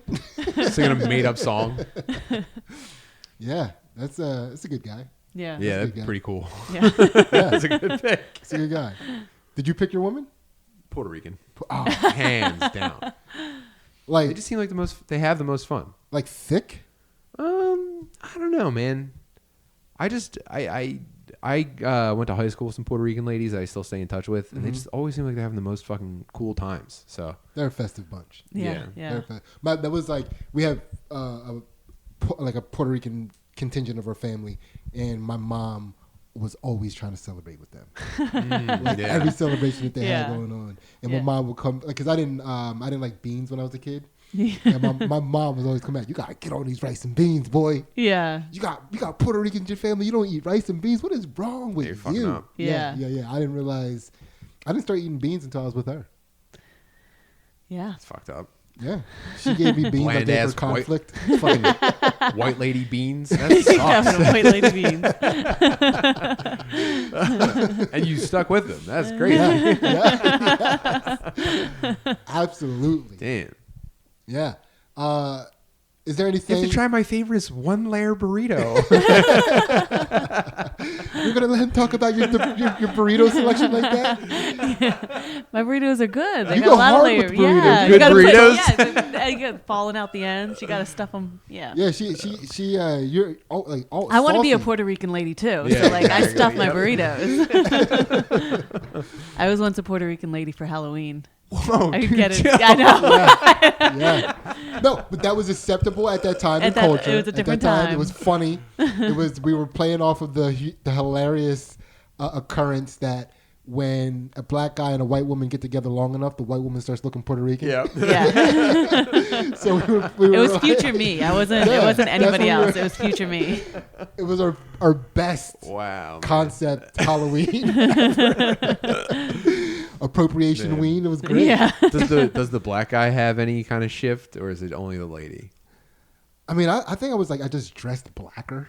[SPEAKER 3] Singing a made up song.
[SPEAKER 2] Yeah, that's a good guy.
[SPEAKER 4] yeah.
[SPEAKER 3] Yeah,
[SPEAKER 2] good
[SPEAKER 3] that's
[SPEAKER 2] guy.
[SPEAKER 3] pretty cool.
[SPEAKER 4] Yeah.
[SPEAKER 3] That's a good pick.
[SPEAKER 2] That's a good guy. Did you pick your woman?
[SPEAKER 3] Puerto Rican.
[SPEAKER 2] Oh,
[SPEAKER 3] Hands down. They
[SPEAKER 2] like
[SPEAKER 3] just seem like they have the most fun.
[SPEAKER 2] like thick?
[SPEAKER 3] I don't know, man. I went to high school with some Puerto Rican ladies that I still stay in touch with, and they just always seem like they're having the most fucking cool times. So
[SPEAKER 2] They're a festive bunch.
[SPEAKER 4] Yeah.
[SPEAKER 2] They're that was like we have a Puerto Rican contingent of our family, and my mom was always trying to celebrate with them. Like
[SPEAKER 3] yeah.
[SPEAKER 2] every celebration that they had
[SPEAKER 4] Yeah.
[SPEAKER 2] going on, and
[SPEAKER 4] Yeah.
[SPEAKER 2] my mom would come because I didn't like beans when I was a kid.
[SPEAKER 4] Yeah.
[SPEAKER 2] And my mom was always come at you gotta get on these rice and beans, boy.
[SPEAKER 4] Yeah.
[SPEAKER 2] You got Puerto Ricans in your family. You don't eat rice and beans. What is wrong with
[SPEAKER 3] You're fucking
[SPEAKER 2] you?
[SPEAKER 3] up.
[SPEAKER 4] Yeah.
[SPEAKER 2] Yeah. I didn't realize. I didn't start eating beans until I was with her.
[SPEAKER 4] Yeah.
[SPEAKER 3] it's fucked up.
[SPEAKER 2] Yeah, she gave me beans like they were
[SPEAKER 3] Bland-ass white-
[SPEAKER 2] conflict.
[SPEAKER 3] Fucking white lady beans. That
[SPEAKER 4] Yeah,
[SPEAKER 3] sucks.
[SPEAKER 4] white lady beans.
[SPEAKER 3] And you stuck with them. That's great.
[SPEAKER 2] Yeah. Absolutely.
[SPEAKER 3] Damn.
[SPEAKER 2] Yeah. Is there
[SPEAKER 3] You
[SPEAKER 2] anything
[SPEAKER 3] have to try my favorite one layer burrito.
[SPEAKER 2] you're gonna let him talk about your burrito selection like that?
[SPEAKER 4] My burritos are good. They
[SPEAKER 2] You
[SPEAKER 4] got
[SPEAKER 2] go
[SPEAKER 4] a lot of
[SPEAKER 2] hard
[SPEAKER 4] layers.
[SPEAKER 2] with burritos.
[SPEAKER 4] Yeah,
[SPEAKER 3] Good
[SPEAKER 4] you gotta
[SPEAKER 3] burritos?
[SPEAKER 4] Yeah, you got falling out the ends. You got to stuff them. Yeah.
[SPEAKER 2] Yeah, she you're all like all.
[SPEAKER 4] I want to be a
[SPEAKER 2] saucy.
[SPEAKER 4] Puerto Rican lady too.
[SPEAKER 3] Yeah,
[SPEAKER 4] So like I
[SPEAKER 3] exactly.
[SPEAKER 4] stuff my
[SPEAKER 3] Yep.
[SPEAKER 4] burritos. I was once a Puerto Rican lady for Halloween.
[SPEAKER 3] Whoa,
[SPEAKER 4] I could
[SPEAKER 3] dude,
[SPEAKER 4] get it.
[SPEAKER 3] chill.
[SPEAKER 4] I know.
[SPEAKER 2] Yeah. No, but that was acceptable at that time in
[SPEAKER 4] At that-
[SPEAKER 2] culture.
[SPEAKER 4] it was a
[SPEAKER 2] At
[SPEAKER 4] different
[SPEAKER 2] that
[SPEAKER 4] time.
[SPEAKER 2] It was funny. We were playing off of the hilarious occurrence that when a black guy and a white woman get together long enough, the white woman starts looking Puerto Rican.
[SPEAKER 3] Yeah.
[SPEAKER 4] Yeah.
[SPEAKER 2] So we were
[SPEAKER 4] It was
[SPEAKER 2] like-
[SPEAKER 4] future me. I wasn't.
[SPEAKER 2] Yeah,
[SPEAKER 4] It wasn't
[SPEAKER 2] that's
[SPEAKER 4] anybody
[SPEAKER 2] what we
[SPEAKER 4] else.
[SPEAKER 2] were-
[SPEAKER 4] It was future me.
[SPEAKER 2] It was our best
[SPEAKER 3] Wow. man.
[SPEAKER 2] concept Halloween. Appropriation
[SPEAKER 3] Man.
[SPEAKER 2] ween. It was great.
[SPEAKER 4] Yeah.
[SPEAKER 3] Does the black guy have any kind of shift, or is it only the lady?
[SPEAKER 2] I mean, I think I was like, I just dressed blacker.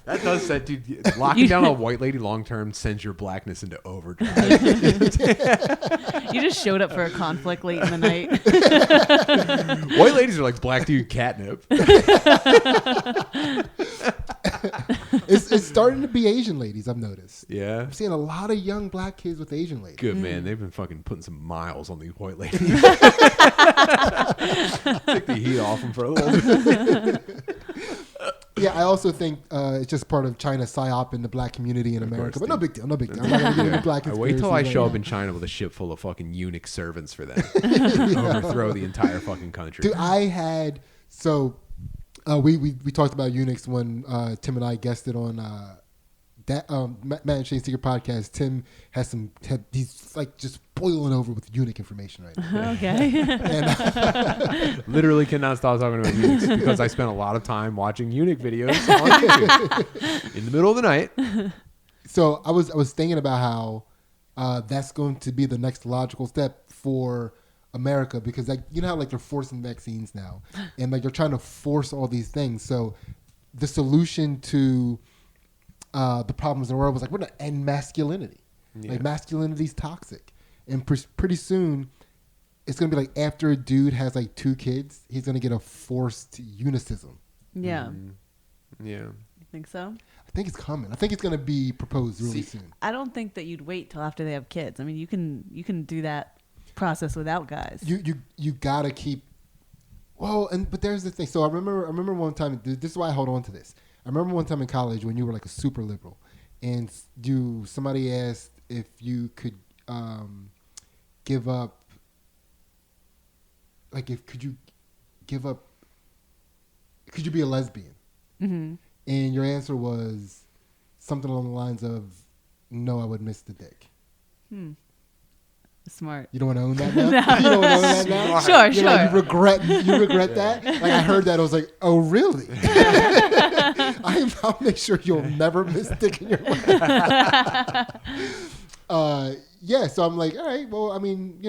[SPEAKER 3] That does set, dude. Locking down a white lady long term sends your blackness into overdrive.
[SPEAKER 4] You just showed up for a conflict late in the night.
[SPEAKER 3] White ladies are like black dude catnip.
[SPEAKER 2] It's starting to be Asian ladies, I've noticed.
[SPEAKER 3] Yeah.
[SPEAKER 2] I'm seeing a lot of young black kids with Asian ladies.
[SPEAKER 3] Good man. They've been fucking putting some miles on these white ladies. Take the heat off them for a little bit.
[SPEAKER 2] Yeah, I also think it's just part of China's psyop in the black community in America. But no big deal, no big deal. I'm not going to get into black
[SPEAKER 3] I wait till I
[SPEAKER 2] conspiracies
[SPEAKER 3] show
[SPEAKER 2] right
[SPEAKER 3] up
[SPEAKER 2] now.
[SPEAKER 3] in China with a ship full of fucking eunuch servants for them. Overthrow the entire fucking country.
[SPEAKER 2] Dude, I had we talked about eunuchs when Tim and I guested on Matt and Shane's Secret Podcast. Tim he's like just boiling over with eunuch information right now.
[SPEAKER 4] Okay.
[SPEAKER 2] And
[SPEAKER 3] Literally cannot stop talking about eunuchs because I spent a lot of time watching eunuch videos on YouTube in the middle of the night.
[SPEAKER 2] so I was thinking about how that's going to be the next logical step for America, because like you know how like they're forcing vaccines now, and like they're trying to force all these things. So the solution to the problems in the world was like we're gonna end masculinity.
[SPEAKER 3] Yeah.
[SPEAKER 2] Like masculinity's toxic, and pretty soon, it's gonna be like after a dude has like 2 kids, he's gonna get a forced unicism.
[SPEAKER 4] Yeah.
[SPEAKER 3] Yeah.
[SPEAKER 4] You think so?
[SPEAKER 2] I think it's coming. I think it's gonna be proposed really soon.
[SPEAKER 4] I don't think that you'd wait till after they have kids. I mean, you can do that process without guys.
[SPEAKER 2] You gotta keep. Well, but there's the thing. So I remember one time. This is why I hold on to this. I remember one time in college when you were like a super liberal, and somebody asked if you could give up. Like, could you be a lesbian?
[SPEAKER 4] Mm-hmm.
[SPEAKER 2] And your answer was something along the lines of, "No, I would miss the dick."
[SPEAKER 4] Smart.
[SPEAKER 2] You don't want to own that now? You don't want to own that now?
[SPEAKER 4] Sure,
[SPEAKER 2] You
[SPEAKER 4] sure.
[SPEAKER 2] You regret that? Like, I heard that. I was like, oh, really? I'll make sure you'll never miss dick in your life. Yeah, so I'm like, all right, well, I mean,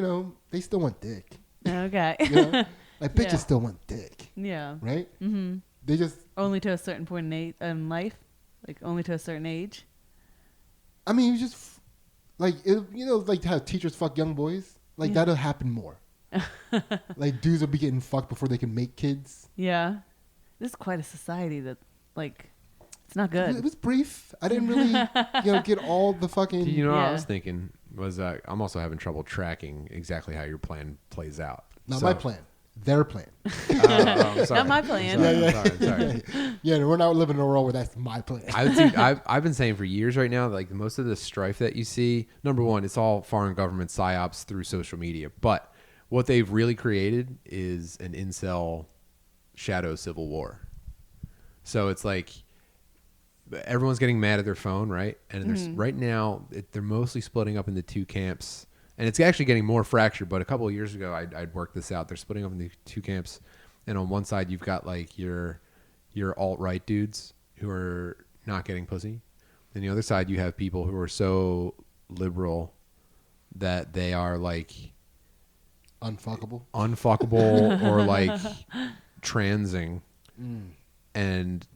[SPEAKER 2] they still want dick.
[SPEAKER 4] Okay.
[SPEAKER 2] Like, bitches
[SPEAKER 4] Yeah.
[SPEAKER 2] still want dick,
[SPEAKER 4] Yeah.
[SPEAKER 2] right?
[SPEAKER 4] Mm-hmm.
[SPEAKER 2] They just,
[SPEAKER 4] Only to a certain point in life, like only to a certain age.
[SPEAKER 2] I mean, you just, like, like how teachers fuck young boys? Like, that'll happen more. Like, dudes will be getting fucked before they can make kids.
[SPEAKER 4] Yeah. This is quite a society that, like, it's not good.
[SPEAKER 2] It was brief. I didn't really, get all the fucking...
[SPEAKER 3] What I
[SPEAKER 4] Yeah.
[SPEAKER 3] was thinking was I'm also having trouble tracking exactly how your plan plays out.
[SPEAKER 2] Not my plan. Their plan.
[SPEAKER 3] I'm sorry.
[SPEAKER 4] Not my plan.
[SPEAKER 3] I'm sorry.
[SPEAKER 2] Yeah, we're not living in a world where that's my plan.
[SPEAKER 3] I've been saying for years right now, like most of the strife that you see, number one, it's all foreign government psyops through social media. But what they've really created is an incel shadow civil war. So it's like everyone's getting mad at their phone, right? And there's right now they're mostly splitting up into 2 camps. And it's actually getting more fractured, but a couple of years ago, I'd worked this out. They're splitting up into 2 camps. And on one side, you've got like your alt-right dudes who are not getting pussy. And the other side, you have people who are so liberal that they are like
[SPEAKER 2] Unfuckable.
[SPEAKER 3] or like transing. And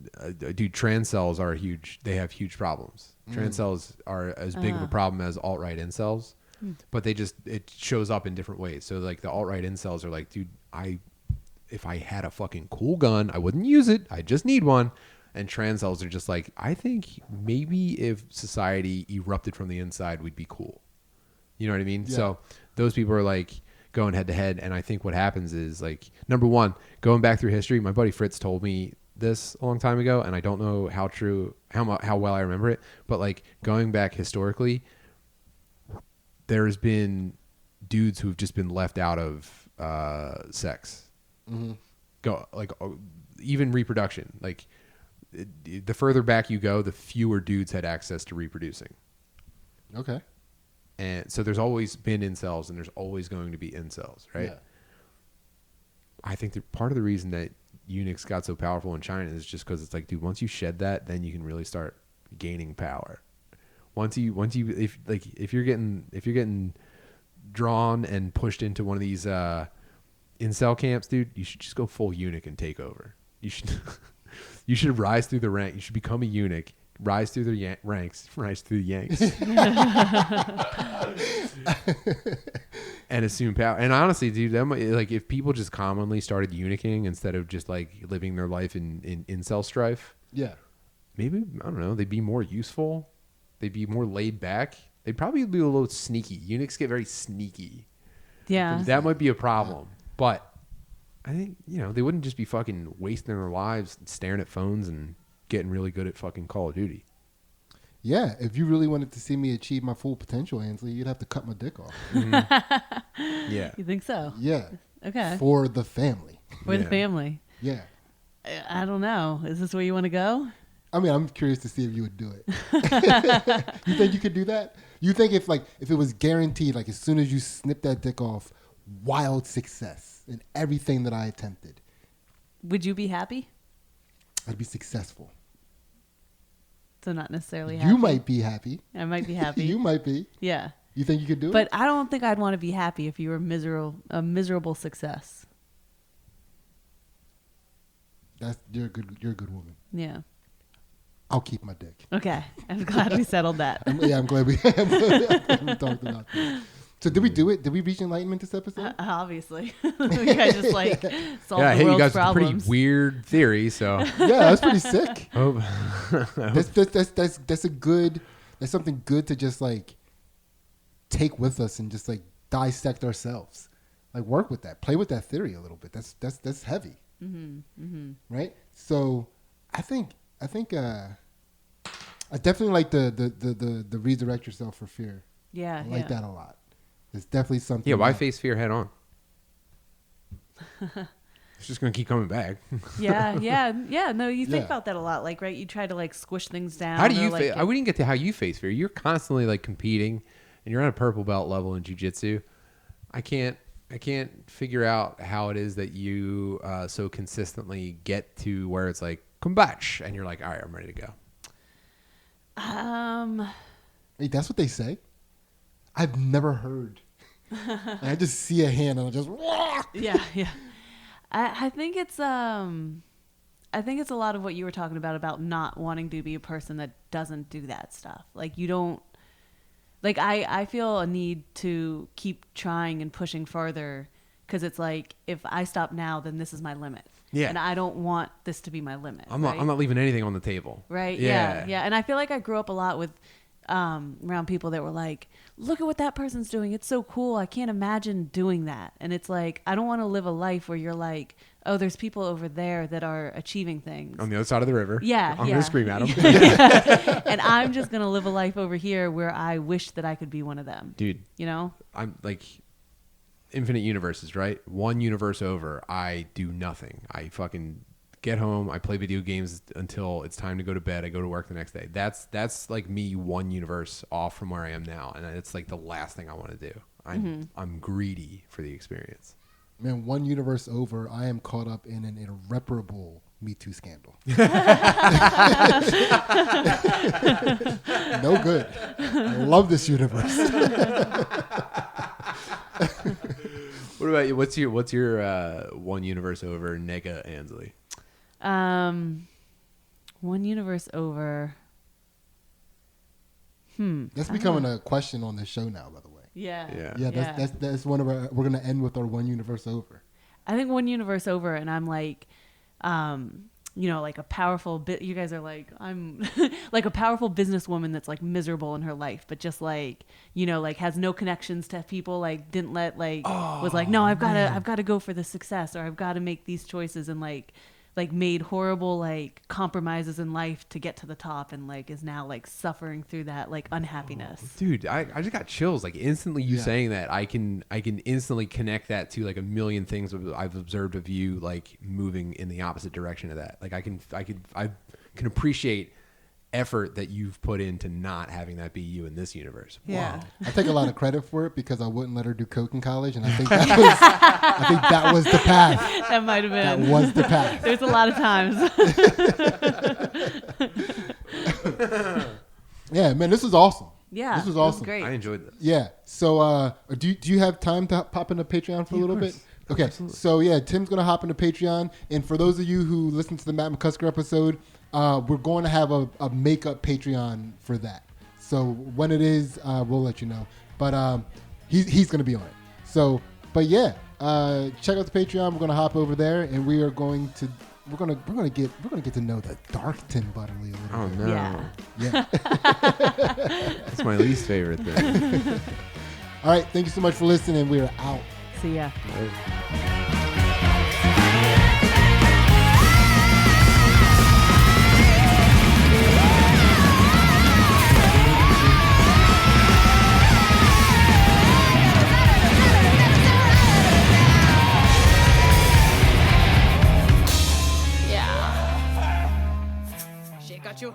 [SPEAKER 3] dude, trans cells are they have huge problems. Trans cells are as big of a problem as alt-right incels. But it shows up in different ways. So like the alt-right incels are like, dude, if I had a fucking cool gun, I wouldn't use it. I just need one. And trans cells are just like, I think maybe if society erupted from the inside, we'd be cool. You know what I mean?
[SPEAKER 2] Yeah.
[SPEAKER 3] So those people are like going head to head. And I think what happens is like, number one, going back through history, my buddy Fritz told me this a long time ago, and I don't know how well I remember it, but like going back historically, there's been dudes who've just been left out of sex. Even reproduction. Like the further back you go, the fewer dudes had access to reproducing.
[SPEAKER 2] Okay.
[SPEAKER 3] And so there's always been incels, and there's always going to be incels, right?
[SPEAKER 2] Yeah.
[SPEAKER 3] I think that part of the reason that eunuchs got so powerful in China is just because it's like, dude, once you shed that, then you can really start gaining power. If you're getting drawn and pushed into one of these incel camps, dude, you should just go full eunuch and take over. You should rise through the rank. You should become a eunuch, rise through the ranks, rise through the yanks, and assume power. And honestly, dude, like if people just commonly started eunuching instead of just like living their life in incel strife,
[SPEAKER 2] Yeah.
[SPEAKER 3] maybe, I don't know, they'd be more useful. They'd be more laid back. They'd probably be a little sneaky. Eunuchs get very sneaky.
[SPEAKER 4] Yeah.
[SPEAKER 3] That might be a problem. But I think, they wouldn't just be fucking wasting their lives staring at phones and getting really good at fucking Call of Duty.
[SPEAKER 2] Yeah. If you really wanted to see me achieve my full potential, Ansley, you'd have to cut my dick off.
[SPEAKER 3] Yeah.
[SPEAKER 4] You think so?
[SPEAKER 2] Yeah.
[SPEAKER 4] Okay.
[SPEAKER 2] For the family.
[SPEAKER 4] For the
[SPEAKER 3] Yeah.
[SPEAKER 4] family.
[SPEAKER 2] Yeah.
[SPEAKER 4] I don't know. Is this where you want to go?
[SPEAKER 2] I mean, I'm curious to see if you would do it. You think you could do that? You think if it was guaranteed, like as soon as you snip that dick off, wild success in everything that I attempted,
[SPEAKER 4] Would you be happy?
[SPEAKER 2] I'd be successful.
[SPEAKER 4] So not necessarily happy.
[SPEAKER 2] You might be happy.
[SPEAKER 4] I might be happy.
[SPEAKER 2] You might be.
[SPEAKER 4] Yeah.
[SPEAKER 2] You think you could do
[SPEAKER 4] But
[SPEAKER 2] it?
[SPEAKER 4] I don't think I'd want to be happy if you were a miserable success.
[SPEAKER 2] You're a good woman.
[SPEAKER 4] Yeah.
[SPEAKER 2] I'll keep my dick.
[SPEAKER 4] Okay, I'm glad we settled that.
[SPEAKER 2] I'm glad we talked about that. So did we do it? Did we reach enlightenment this episode?
[SPEAKER 4] Obviously, you guys just like solved
[SPEAKER 3] Yeah,
[SPEAKER 4] the
[SPEAKER 3] hey, you
[SPEAKER 4] world's
[SPEAKER 3] guys, it's a
[SPEAKER 4] problems.
[SPEAKER 3] pretty weird theory. So
[SPEAKER 2] Yeah, that's pretty sick.
[SPEAKER 3] oh,
[SPEAKER 2] That's a good. That's something good to just like take with us and just like dissect ourselves, like work with that, play with that theory a little bit. That's heavy, right? So I think I definitely like the redirect yourself for fear.
[SPEAKER 4] Yeah,
[SPEAKER 2] I like that a lot. It's definitely something.
[SPEAKER 3] yeah. Why
[SPEAKER 2] that-
[SPEAKER 3] face fear head on? It's just gonna keep coming back.
[SPEAKER 4] yeah. No, you think
[SPEAKER 2] Yeah.
[SPEAKER 4] about that a lot, like right. You try to like squish things down.
[SPEAKER 3] How do
[SPEAKER 4] or,
[SPEAKER 3] you?
[SPEAKER 4] like,
[SPEAKER 3] I wouldn't get to how you face fear. You're constantly like competing, and you're on a purple belt level in jiu-jitsu. I can't figure out how it is that you so consistently get to where it's like combate, and you're like, all right, I'm ready to go.
[SPEAKER 2] Hey, that's what they say. I've never heard. I just see a hand and I just.
[SPEAKER 4] Yeah. I think it's a lot of what you were talking about not wanting to be a person that doesn't do that stuff. Like you don't. Like I feel a need to keep trying and pushing further because it's like if I stop now, then this is my limit.
[SPEAKER 3] Yeah.
[SPEAKER 4] And I don't want this to be my limit.
[SPEAKER 3] I'm not leaving anything on the table.
[SPEAKER 4] Right.
[SPEAKER 3] Yeah.
[SPEAKER 4] Yeah. And I feel like I grew up a lot with around people that were like, look at what that person's doing. It's so cool. I can't imagine doing that. And it's like, I don't want to live a life where you're like, oh, there's people over there that are achieving things.
[SPEAKER 3] On the other side of the river.
[SPEAKER 4] Yeah.
[SPEAKER 3] I'm gonna scream at them.
[SPEAKER 4] And I'm just going to live a life over here where I wish that I could be one of them.
[SPEAKER 3] Dude,
[SPEAKER 4] You know?
[SPEAKER 3] I'm like infinite universes, right? One universe over, I do nothing. I fucking get home, I play video games until it's time to go to bed. I go to work the next day. That's like me one universe off from where I am now, and it's like the last thing I want to do. I'm greedy for the experience.
[SPEAKER 2] Man, one universe over, I am caught up in an irreparable Me Too scandal. No good. I love this universe.
[SPEAKER 3] What about you? What's your one universe over nega Ansley?
[SPEAKER 4] One universe over.
[SPEAKER 2] That's becoming a question on this show now, by the way.
[SPEAKER 4] Yeah.
[SPEAKER 2] Yeah, that's one of our. We're gonna end with our one universe over.
[SPEAKER 4] I think one universe over, and I'm like, like a powerful you guys are like, I'm like a powerful businesswoman that's like miserable in her life, but just like, like has no connections to people, like didn't let was like, no, I've got to go for the success, or I've got to make these choices, and like made horrible like compromises in life to get to the top, and like is now like suffering through that like unhappiness.
[SPEAKER 3] Dude, I just got chills like instantly. You saying that, I can instantly connect that to like a million things I've observed of you like moving in the opposite direction of that. Like I can appreciate effort that you've put into not having that be you in this universe.
[SPEAKER 4] Yeah.
[SPEAKER 3] Wow.
[SPEAKER 2] I take a lot of credit for it because I wouldn't let her do coke in college, and I think that was the path.
[SPEAKER 4] That might have
[SPEAKER 2] That
[SPEAKER 4] been.
[SPEAKER 2] was the path.
[SPEAKER 4] There's a lot of times.
[SPEAKER 2] Yeah, man, this was awesome.
[SPEAKER 4] Yeah.
[SPEAKER 2] This was awesome.
[SPEAKER 4] Great.
[SPEAKER 3] I enjoyed this.
[SPEAKER 2] Yeah. So, do you have time to pop into Patreon for a little bit? Okay.
[SPEAKER 3] Absolutely.
[SPEAKER 2] So yeah, Tim's gonna hop into Patreon, and for those of you who listened to the Matt McCusker episode, we're going to have a makeup Patreon for that. So when it is, we'll let you know. But he's gonna be on it. So, but yeah, check out the Patreon. We're gonna hop over there, and we're gonna get to know the dark Tim Butterly a little
[SPEAKER 3] Oh
[SPEAKER 2] bit.
[SPEAKER 3] no.
[SPEAKER 4] Yeah.
[SPEAKER 2] Yeah.
[SPEAKER 3] That's my least favorite thing.
[SPEAKER 2] All right. Thank you so much for listening. We are out.
[SPEAKER 4] See ya.
[SPEAKER 1] Shake at you.